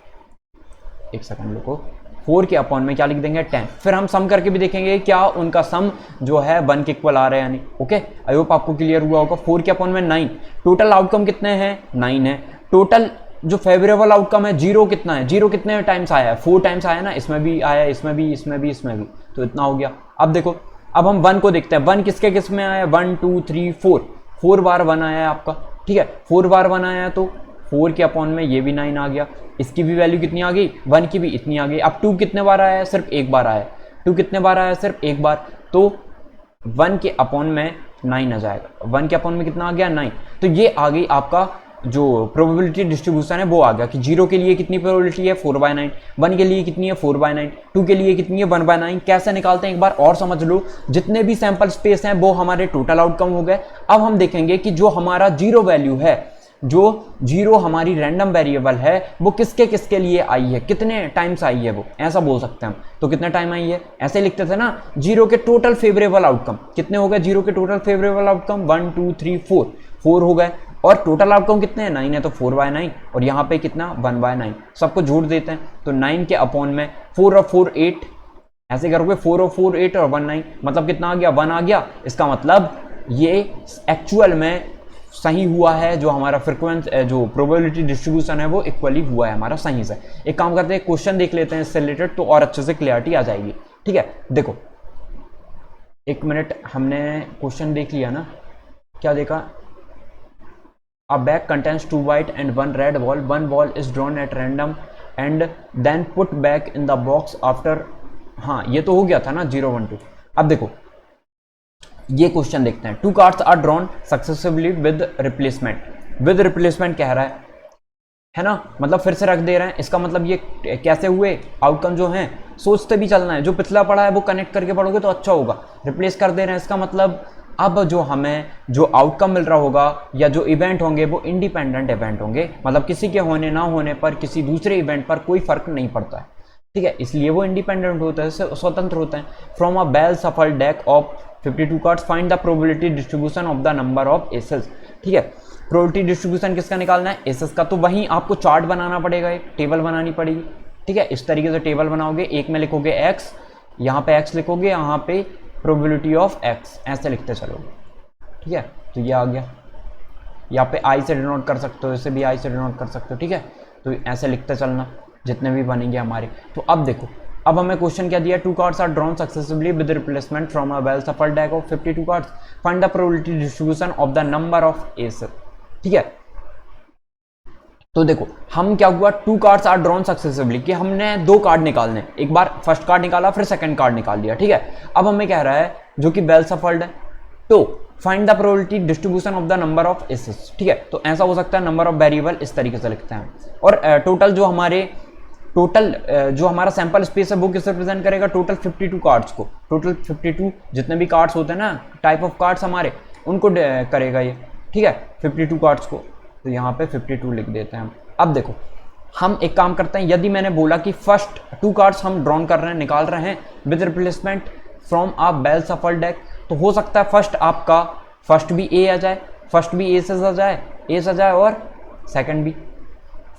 एक सेकेंड रुको, 4 के अपॉन में क्या लिख देंगे 10, फिर हम सम करके भी देखेंगे क्या उनका सम जो है 1 के इक्वल आ रहा है या नहीं, ओके। आई होप आपको क्लियर हुआ होगा। 4 के अपॉन में 9, टोटल आउटकम कितने हैं 9 है, टोटल जो फेवरेबल आउटकम है 0 कितना है, 0 कितने टाइम्स आया है 4 टाइम्स आया ना, इसमें भी आया, इसमें भी, इसमें भी, इसमें भी, तो इतना हो गया। अब देखो अब हम 1 को देखते हैं, 1 किसके किस में आया 1 2 3 4 बार 1 आया है आपका, ठीक है। 4 बार 1 आया तो 4 के अपॉन में ये भी 9 आ गया, इसकी भी वैल्यू कितनी आ गई 1 की भी इतनी आ गई। अब 2 कितने बार आया है, सिर्फ एक बार आया, 2 कितने बार आया है सिर्फ एक बार, तो 1 के अपॉन में 9 आ जाएगा, 1 के अपॉन में कितना आ गया 9, तो ये आ गई आपका जो प्रोबेबिलिटी डिस्ट्रीब्यूशन है वो आ गया कि 0 के लिए कितनी प्रोबेबिलिटी है 4/9, 1 के लिए कितनी है 4/9, 2 के लिए कितनी है 1/9। कैसे निकालते हैं एक बार और समझ लो, जितने भी सैंपल स्पेस हैं वो हमारे टोटल आउटकम हो गए। अब हम देखेंगे कि जो हमारा 0 वैल्यू है, जो 0 हमारी रैंडम वेरिएबल है, वो किसके किसके लिए आई है, कितने टाइम्स आई है, वो ऐसा बोल सकते हैं हम। तो कितने टाइम आई है, ऐसे लिखते थे ना, 0 के टोटल फेवरेबल आउटकम कितने हो गए, 0 के टोटल फेवरेबल आउटकम 1 2 3 4 हो गए, और टोटल आउटकम कितने हैं 9 है, तो 4/9, और यहाँ पे कितना 1/9, सबको जोड़ देते हैं तो 9 के अपॉन में 4 और 4 8, ऐसे करोगे 4 और 4 8 और 1 9, मतलब कितना आ गया 1 आ गया। इसका मतलब ये एक्चुअल में सही हुआ है, जो हमारा फ्रीक्वेंस जो प्रोबेबिलिटी डिस्ट्रीब्यूशन है वो इक्वली हुआ है हमारा सही से। एक काम करते हैं, क्वेश्चन देख लेते हैं इससे रिलेटेड, तो और अच्छे से क्लियरिटी आ जाएगी, ठीक है। देखो एक मिनट, हमने क्वेश्चन देख लिया ना, क्या देखा, A bag contains 2 white and 1 red ball. 1 ball is drawn at random and then put back in the box after, हाँ ये तो हो गया था ना 0 1 2। अब देखो ये क्वेश्चन देखते हैं, 2 cards are drawn successively with replacement कह रहा है ना, मतलब फिर से रख दे रहे हैं। इसका मतलब ये कैसे हुए आउटकम जो हैं, सोचते भी चलना है, जो पिछला पढ़ा है वो कनेक्ट करके पढ़ोगे तो अच्छा होगा। रिप्लेस कर दे रहे हैं, इसका मतलब अब जो हमें जो आउटकम मिल रहा होगा या जो इवेंट होंगे वो इंडिपेंडेंट इवेंट होंगे, मतलब किसी के होने ना होने पर किसी दूसरे इवेंट पर कोई फर्क नहीं पड़ता है, ठीक है, इसलिए वो इंडिपेंडेंट होता है, स्वतंत्र होते हैं। From a well shuffled deck of 52 cards find the probability distribution of the number of aces, ठीक है। प्रोबेबिलिटी डिस्ट्रीब्यूशन किसका निकालना है, एसएस का। तो वहीं आपको चार्ट बनाना पड़ेगा, एक टेबल बनानी पड़ेगी, ठीक है। इस तरीके से टेबल बनाओगे, एक में लिखोगे एक्स, यहाँ पे एक्स लिखोगे, यहाँ पे प्रोबेबिलिटी ऑफ एक्स, ऐसे लिखते चलोगे, ठीक है। तो ये आ गया, यहाँ पे आई से डिनोट कर सकते हो, इसे भी आई से डिनोट कर सकते हो, ठीक है। तो ऐसे लिखते चलना जितने भी बनेंगे हमारे। तो अब देखो, अब हमें क्वेश्चन क्या दिया, 2 cards are drawn successively with replacement from a well shuffled deck of 52 cards, find the probability distribution of the number of aces, ठीक है। तो देखो हम क्या हुआ, 2 कार्ड्स आर ड्रॉन सक्सेसिवली, कि हमने 2 कार्ड निकालने, एक बार फर्स्ट कार्ड निकाला फिर सेकंड कार्ड निकाल लिया, ठीक है। अब हमें कह रहा है जो कि वेल सफल्ड है, तो find the probability distribution of the number of aces, ठीक है। तो ऐसा हो सकता है, नंबर ऑफ वेरिएबल इस तरीके से लिखते हैं। और टोटल जो हमारा सैंपल स्पेस है वो किस रिप्रेजेंट करेगा, टोटल 52 कार्ड्स को, टोटल 52 जितने भी कार्ड्स होते हैं ना, टाइप ऑफ कार्ड्स हमारे, उनको करेगा ये, ठीक है, 52 कार्ड्स को। तो यहाँ पे 52 लिख देते हैं हम। अब देखो हम एक काम करते हैं, यदि मैंने बोला कि फर्स्ट 2 कार्ड्स हम ड्रॉन कर रहे हैं, निकाल रहे हैं with replacement from a well shuffled deck, तो हो सकता है फर्स्ट भी ए आ जाए, फर्स्ट भी ए से आ जाए और सेकंड भी,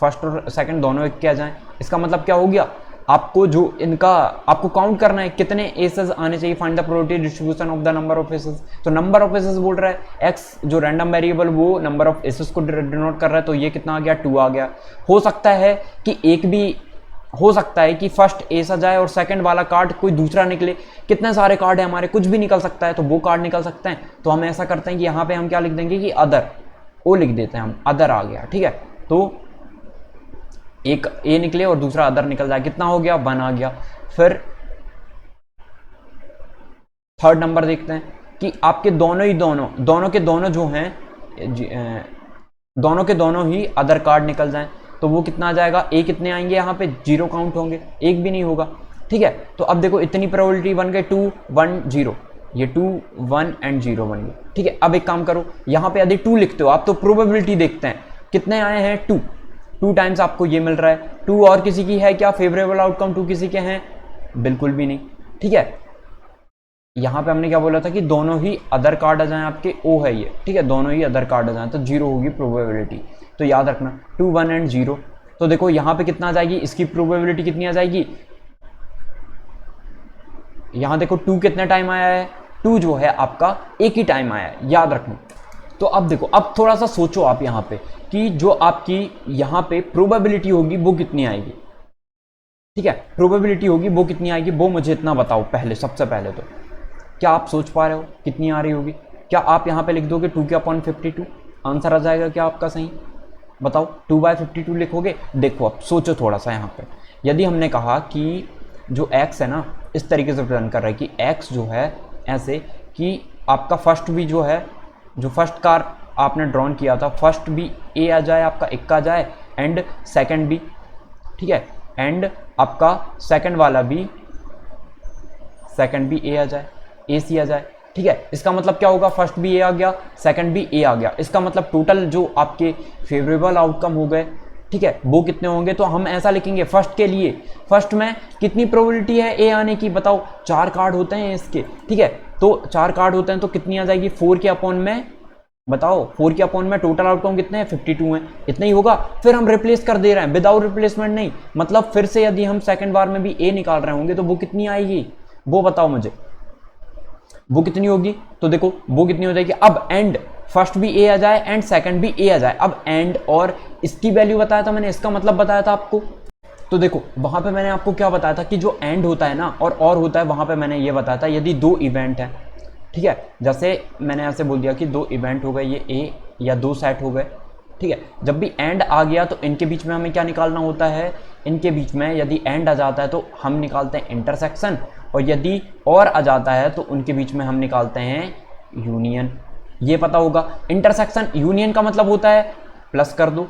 फर्स्ट और सेकंड दोनों एक के आ जाएं। इसका मतलब क्या हो गया, आपको काउंट करना है कितने एसेस आने चाहिए, find the probability distribution of the number of aces. तो नंबर ऑफ एसेस बोल रहा है, एक्स जो रैंडम वेरिएबल वो नंबर ऑफ एसेस को डिनोट कर रहा है, तो ये कितना आ गया, 2 आ गया। हो सकता है कि फर्स्ट एस आ जाए और सेकंड वाला कार्ड कोई दूसरा निकले, कितने सारे कार्ड है हमारे, कुछ भी निकल सकता है, तो वो कार्ड निकल सकते हैं। तो हम ऐसा करते हैं कि यहाँ पे हम क्या लिख देंगे कि अदर, ओ लिख देते हैं हम, अदर आ गया, ठीक है। तो एक ए निकले और दूसरा अदर निकल जाए, कितना हो गया, 1 आ गया। फिर थर्ड नंबर देखते हैं कि आपके दोनों के दोनों जो हैं, दोनों के दोनों ही अदर कार्ड निकल जाएं, तो वो कितना आ जाएगा, ए कितने आएंगे, यहाँ पे 0 काउंट होंगे, एक भी नहीं होगा, ठीक है। तो अब देखो इतनी प्रोबेबिलिटी बन गई 2 1 0, ये 2 1 एंड 0 बन गए, ठीक है। अब एक काम करो, यहाँ पे यदि 2 लिखते हो आप, तो प्रोबेबिलिटी देखते हैं कितने आए हैं, 2 टाइम्स आपको ये मिल रहा है। 2 और किसी की है क्या फेवरेबल आउटकम, 2 किसी के हैं, बिल्कुल भी नहीं, ठीक है। यहां पे हमने क्या बोला था कि दोनों ही अदर कार्ड आ जाएं आपके, ओ है ये, ठीक है, दोनों ही अदर कार्ड आ जाएं तो 0 होगी प्रोबेबिलिटी। तो याद रखना 2 1 एंड 0। तो देखो यहां पे कितना आ जाएगी, इसकी प्रोबेबिलिटी कितनी आ जाएगी, यहां देखो 2 कितने टाइम आया है, 2 जो है आपका एक ही टाइम आया है, याद रखना। तो अब देखो, अब थोड़ा सा सोचो आप यहाँ पे कि जो आपकी यहाँ पे प्रोबेबिलिटी होगी वो कितनी आएगी, ठीक है, प्रोबेबिलिटी होगी वो कितनी आएगी, वो मुझे इतना बताओ पहले, सबसे पहले तो क्या आप सोच पा रहे हो कितनी आ रही होगी। क्या आप यहाँ पे लिख दोगे 2/52, आंसर आ जाएगा क्या आपका सही, बताओ। 2/52 लिखोगे। देखो अब सोचो थोड़ा सा यहाँ पे, यदि हमने कहा कि जो x है ना, इस तरीके से प्रेजेंट कर रहा है कि x जो है ऐसे कि आपका फर्स्ट भी जो है, जो फर्स्ट कार आपने ड्रॉन किया था, फर्स्ट भी ए आ जाए, आपका इक्का जाए, एंड सेकंड भी, ठीक है, एंड आपका सेकंड वाला भी, सेकंड भी ए आ जाए, ए सी आ जाए, ठीक है। इसका मतलब क्या होगा, फर्स्ट भी ए आ गया, सेकंड भी ए आ गया, इसका मतलब टोटल जो आपके फेवरेबल आउटकम हो गए, ठीक है, वो कितने होंगे। तो हम ऐसा लिखेंगे फर्स्ट के लिए, फर्स्ट में कितनी प्रोबेबिलिटी है ए आने की, बताओ। 4 कार्ड होते हैं इसके, ठीक है, तो 4 कार्ड होते हैं तो कितनी आ जाएगी, 4 के अपॉन में, बताओ 4 के अपॉन में टोटल आउटकम कितने हैं, 52 हैं, इतना ही होगा। फिर हम रिप्लेस कर दे रहे हैं, विदाउट रिप्लेसमेंट नहीं, मतलब फिर से यदि हम सेकंड बार में भी ए निकाल रहे होंगे तो वो कितनी आएगी, वो बताओ मुझे, वो कितनी होगी। तो देखो वो कितनी हो जाएगी, अब एंड फर्स्ट भी ए आ जाए एंड सेकंड भी ए आ जाए, अब एंड और इसकी वैल्यू बताया था मैंने, इसका मतलब बताया था आपको। तो देखो वहां पे मैंने आपको क्या बताया था कि जो एंड होता है ना और होता है, वहां पे मैंने ये बताया था यदि 2 इवेंट है, ठीक है, जैसे मैंने ऐसे बोल दिया कि 2 इवेंट हो गए, ये ए या 2 सेट हो गए, ठीक है। जब भी एंड आ गया तो इनके बीच में हमें क्या निकालना होता है, इनके बीच में यदि एंड आ जाता है तो हम निकालते हैं इंटरसेक्शन, और यदि और आ जाता है तो उनके बीच में हम निकालते हैं यूनियन। ये पता होगा, इंटरसेक्शन यूनियन का मतलब होता है प्लस कर दो,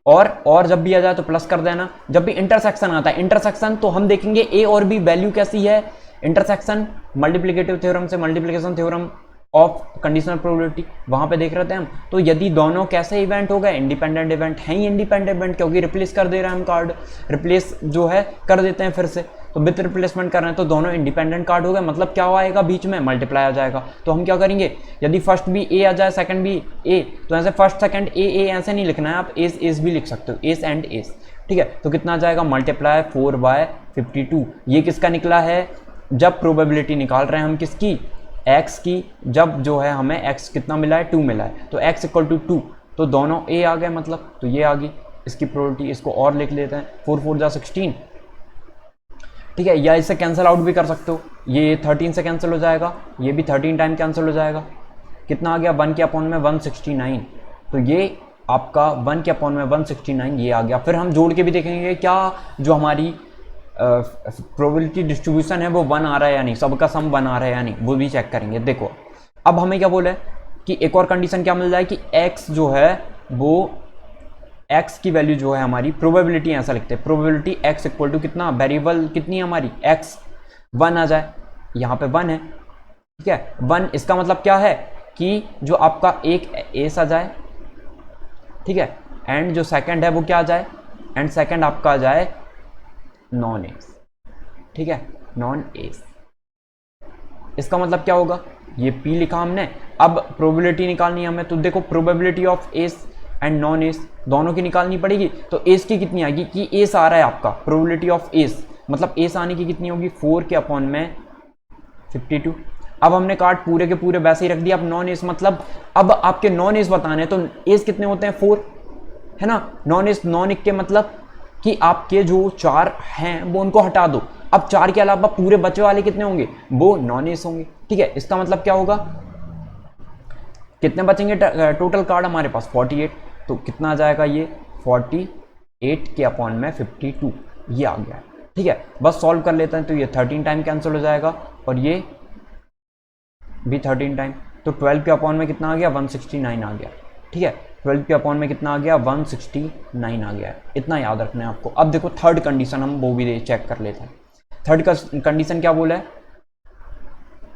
और जब भी आ जाए तो प्लस कर देना। जब भी इंटरसेक्शन आता है, इंटरसेक्शन तो हम देखेंगे ए और बी वैल्यू कैसी है, इंटरसेक्शन मल्टीप्लिकेटिव थ्योरम से multiplication theorem of conditional probability, वहां पे देख रहे थे हम। तो यदि दोनों कैसे इवेंट हो गए, इंडिपेंडेंट इवेंट है ही, इंडिपेंडेंट इवेंट क्योंकि रिप्लेस कर दे रहे हैं हम कार्ड, रिप्लेस जो है कर देते हैं फिर से, तो विथ रिप्लेसमेंट कर रहे हैं तो दोनों इंडिपेंडेंट कार्ड हो गए, मतलब क्या आएगा बीच में, मल्टीप्लाई आ जाएगा। तो हम क्या करेंगे, यदि फर्स्ट भी ए आ जाए सेकंड भी ए, तो ऐसे फर्स्ट सेकंड ए ऐसे नहीं लिखना है, आप एस एस भी लिख सकते हो, एस एंड एस, ठीक है। तो कितना आ जाएगा, मल्टीप्लाई 4/52। ये किसका निकला है, जब प्रोबेबिलिटी निकाल रहे हैं हम किसकी, x की, जब जो है हमें x कितना मिला है, 2 मिला है, तो x = 2, तो दोनों a आ गए, मतलब तो ये आ गई इसकी प्रोबेबिलिटी। इसको और लिख लेते हैं, 4 4 जा 16, ठीक है। या इसे कैंसिल आउट भी कर सकते हो, ये 13 से कैंसिल हो जाएगा, ये भी 13 टाइम कैंसिल हो जाएगा। कितना आ गया, 1/169, तो ये आपका 1/169 ये आ गया। फिर हम जोड़ के भी देखेंगे क्या जो हमारी प्रोबेबिलिटी डिस्ट्रीब्यूशन है वो 1 आ रहा है या नहीं, सबका सम 1 आ रहा है या नहीं, वो भी चेक करेंगे। देखो अब हमें क्या बोला है कि एक और कंडीशन क्या मिल जाए कि x जो है वो x की वैल्यू जो है हमारी प्रोबेबिलिटी, ऐसा लिखते हैं प्रोबेबिलिटी x = कितना, वेरिएबल कितनी है हमारी x, 1 आ जाए, यहाँ पे 1 है, ठीक है 1। इसका मतलब क्या है कि जो आपका एक एस आ जाए, ठीक है, एंड जो सेकंड है वो क्या आ जाए, एंड सेकंड आपका आ जाए नॉन एस, ठीक है, नॉन एस। इसका मतलब क्या होगा, ये P लिखा हमने। अब प्रोबेबिलिटी निकालनी है हमें, तो देखो probability of S and non S दोनों की निकालनी पड़ेगी। तो एस की कितनी आएगी कि एस आ रहा है आपका, प्रोबेबिलिटी ऑफ एस मतलब एस आने की कितनी होगी, 4/52। अब हमने कार्ड पूरे के पूरे वैसे ही रख दिया। अब नॉन एस मतलब अब आपके नॉन एस बताने, तो एस कितने होते हैं, 4 है ना। नॉन एस नॉन इक के मतलब कि आपके जो 4 हैं वो उनको हटा दो, अब 4 के अलावा पूरे बचे वाले कितने होंगे, वो नॉन एस होंगे, ठीक है। इसका मतलब क्या होगा, कितने बचेंगे टोटल कार्ड हमारे पास 48, तो कितना आ जाएगा ये 48/52 ये आ गया, ठीक है। बस सॉल्व कर लेते हैं, तो ये 13 टाइम कैंसिल हो जाएगा और ये भी 13 टाइम, तो 12 के अपॉन में कितना आ गया, 169 आ गया, ठीक है। 12 के अपॉन में कितना आ गया, 169 आ गया, इतना याद रखना है आपको। अब देखो थर्ड कंडीशन हम वो भी चेक कर लेते हैं। थर्ड कंडीशन क्या बोला है,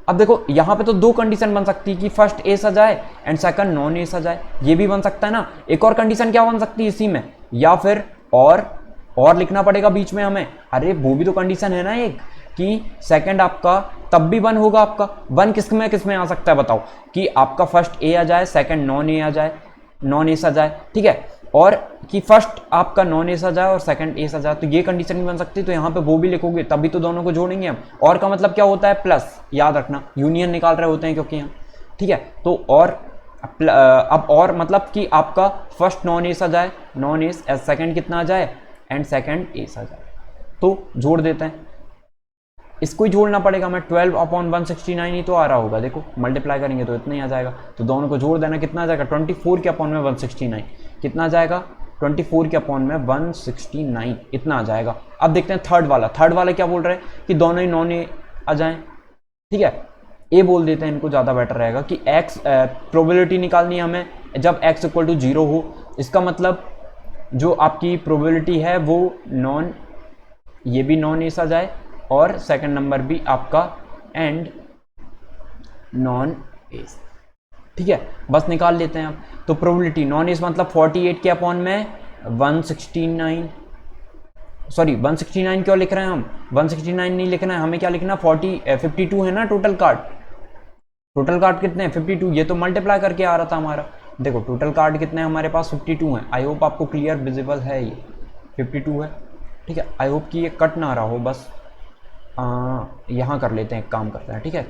अब देखो यहाँ पे तो 2 कंडीशन बन सकती है कि फर्स्ट एस आ जाए एंड सेकंड नॉन एस आ जाए, ये भी बन सकता है ना। एक और कंडीशन क्या बन सकती है इसी में, या फिर और लिखना पड़ेगा बीच में हमें, अरे वो भी तो कंडीशन है ना एक, कि सेकंड आपका तब भी 1 होगा। आपका 1 किस में आ सकता है बताओ, कि आपका फर्स्ट ए आ जाए, सेकंड नॉन ए आ जाए, नॉन एस आ जाए, ठीक है, और कि फर्स्ट आपका नॉन एस आ जाए और सेकंड एस आ जाए, तो ये कंडीशन भी बन सकती है। तो यहाँ पे वो भी लिखोगे तभी तो दोनों को जोड़ेंगे हम। और का मतलब क्या होता है, प्लस, याद रखना यूनियन निकाल रहे होते हैं क्योंकि हम, ठीक है। तो और अब और मतलब कि आपका फर्स्ट नॉन एस आ जाए, नॉन एस, सेकंड कितना आ जाए, एंड सेकंड एस आ जाए, तो जोड़ देते हैं। इसको ही जोड़ना पड़ेगा हमें, 12/169 ही तो आ रहा होगा, देखो मल्टीप्लाई करेंगे तो इतना ही आ जाएगा, तो दोनों को जोड़ देना, कितना आ जाएगा 24/169, कितना आ जाएगा 24/169 इतना आ जाएगा। अब देखते हैं थर्ड वाला क्या बोल रहे हैं कि दोनों ही नॉन ए आ जाएं, ठीक है, ए बोल देते हैं इनको, ज़्यादा बेटर रहेगा कि एक्स प्रोबेबिलिटी निकालनी है हमें जब x = 0 हो। इसका मतलब जो आपकी प्रोबेबिलिटी है वो नॉन, ये भी नॉन एस आ जाए और सेकंड नंबर भी आपका एंड नॉन एस, ठीक है। बस निकाल लेते हैं आप। तो प्रोबेबिलिटी नॉन एस मतलब 48 के अपॉन में 169, सॉरी 169 क्यों लिख रहे हैं हम, 169 नहीं लिखना है हमें, क्या लिखना 52 है ना टोटल कार्ड कितने हैं 52, ये तो मल्टीप्लाई करके आ रहा था हमारा। देखो टोटल कार्ड कितने हैं हमारे पास 52 हैं। आई होप आपको क्लियर विजिबल है, ये 52 है, ठीक है। आई होप कि ये कट ना रहा हो, बस यहाँ कर लेते हैं, एक काम करते हैं, ठीक है,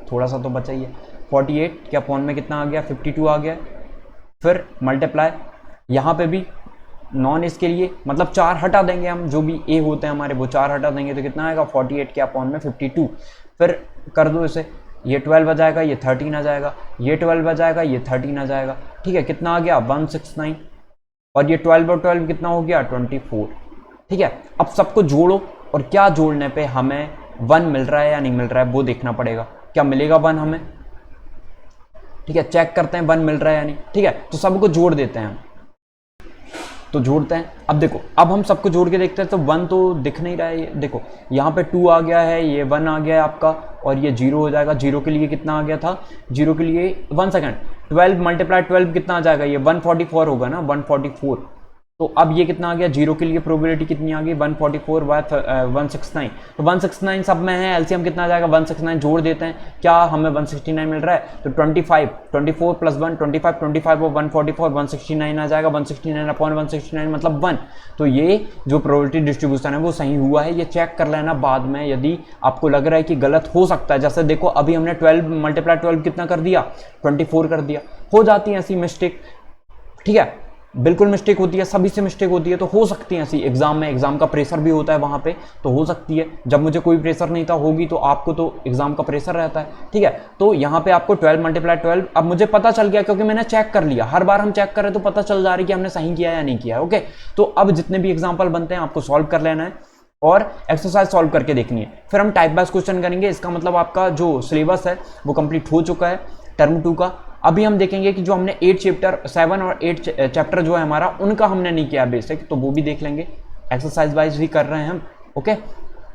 थोड़ा सा तो बचा ही है। 48 के अपॉन में कितना आ गया, 52 आ गया, फिर मल्टीप्लाई यहाँ पे भी नॉन एस के लिए मतलब 4 हटा देंगे हम, जो भी ए होते हैं हमारे वो 4 हटा देंगे, तो कितना आएगा 48 के अपॉन में 52, फिर कर दो इसे, ये 12 आ जाएगा, ये 13 आ जाएगा, ये 12 आ जाएगा, ये 13 आ जाएगा, ठीक है। कितना आ गया 169, और ये 12 और 12 कितना हो गया 24, ठीक है। अब सबको जोड़ो, और क्या जोड़ने पे हमें 1 मिल रहा है या नहीं मिल रहा है वो देखना पड़ेगा। क्या मिलेगा 1 हमें, ठीक है, चेक करते हैं 1 मिल रहा है या नहीं, ठीक है। तो सबको जोड़ देते हैं हम, तो जोड़ते हैं। अब देखो, अब हम सबको जोड़ के देखते हैं, तो 1 तो दिख नहीं रहा है, देखो यहाँ पे 2 आ गया है, ये 1 आ गया है आपका, और ये 0 हो जाएगा। 0 के लिए कितना आ गया था, 0 के लिए 1 सेकंड, 12 × 12 कितना आ जाएगा, ये 144 होगा ना, 144, तो अब ये कितना आ गया, जीरो के लिए प्रोबेबिलिटी कितनी आ गई 144 बाय 169, तो 169 सब में है, एलसीएम कितना आ जाएगा 169 जोड़ देते हैं, क्या हमें 169 मिल रहा है, तो 24 प्लस 1 25 25 और 144 169 आ जाएगा, 169 अपॉन 169 मतलब 1। तो ये जो प्रोबेबिलिटी डिस्ट्रीब्यूशन है वो सही हुआ है, ये चेक कर लेना बाद में यदि आपको लग रहा है कि गलत हो सकता है। जैसे देखो अभी हमने 12 मल्टीप्लाई 12 कितना कर दिया 24 कर दिया, हो जाती है ऐसी मिस्टेक, ठीक है, बिल्कुल मिस्टेक होती है, सभी से मिस्टेक होती है, तो हो सकती है ऐसी एग्जाम में, एग्जाम का प्रेशर भी होता है वहां पे, तो हो सकती है। जब मुझे कोई प्रेशर नहीं था, होगी तो आपको तो एग्जाम का प्रेशर रहता है, ठीक है। तो यहाँ पे आपको 12 मल्टीप्लाई 12 अब मुझे पता चल गया क्योंकि मैंने चेक कर लिया, हर बार हम चेक करें तो पता चल जा रही है कि हमने सही किया या नहीं किया है, ओके। तो अब जितने भी एग्जाम्पल बनते हैं आपको सॉल्व कर लेना है और एक्सरसाइज सॉल्व करके देखनी है, फिर हम टाइप वाइज क्वेश्चन करेंगे। इसका मतलब आपका जो सिलेबस है वो कंप्लीट हो चुका है टर्म 2 का। अभी हम देखेंगे कि जो हमने 8 चैप्टर 7 और 8 चैप्टर जो है हमारा, उनका हमने नहीं किया बेसिक, तो वो भी देख लेंगे, एक्सरसाइज वाइज भी कर रहे हैं हम, okay.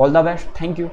All the best, thank you.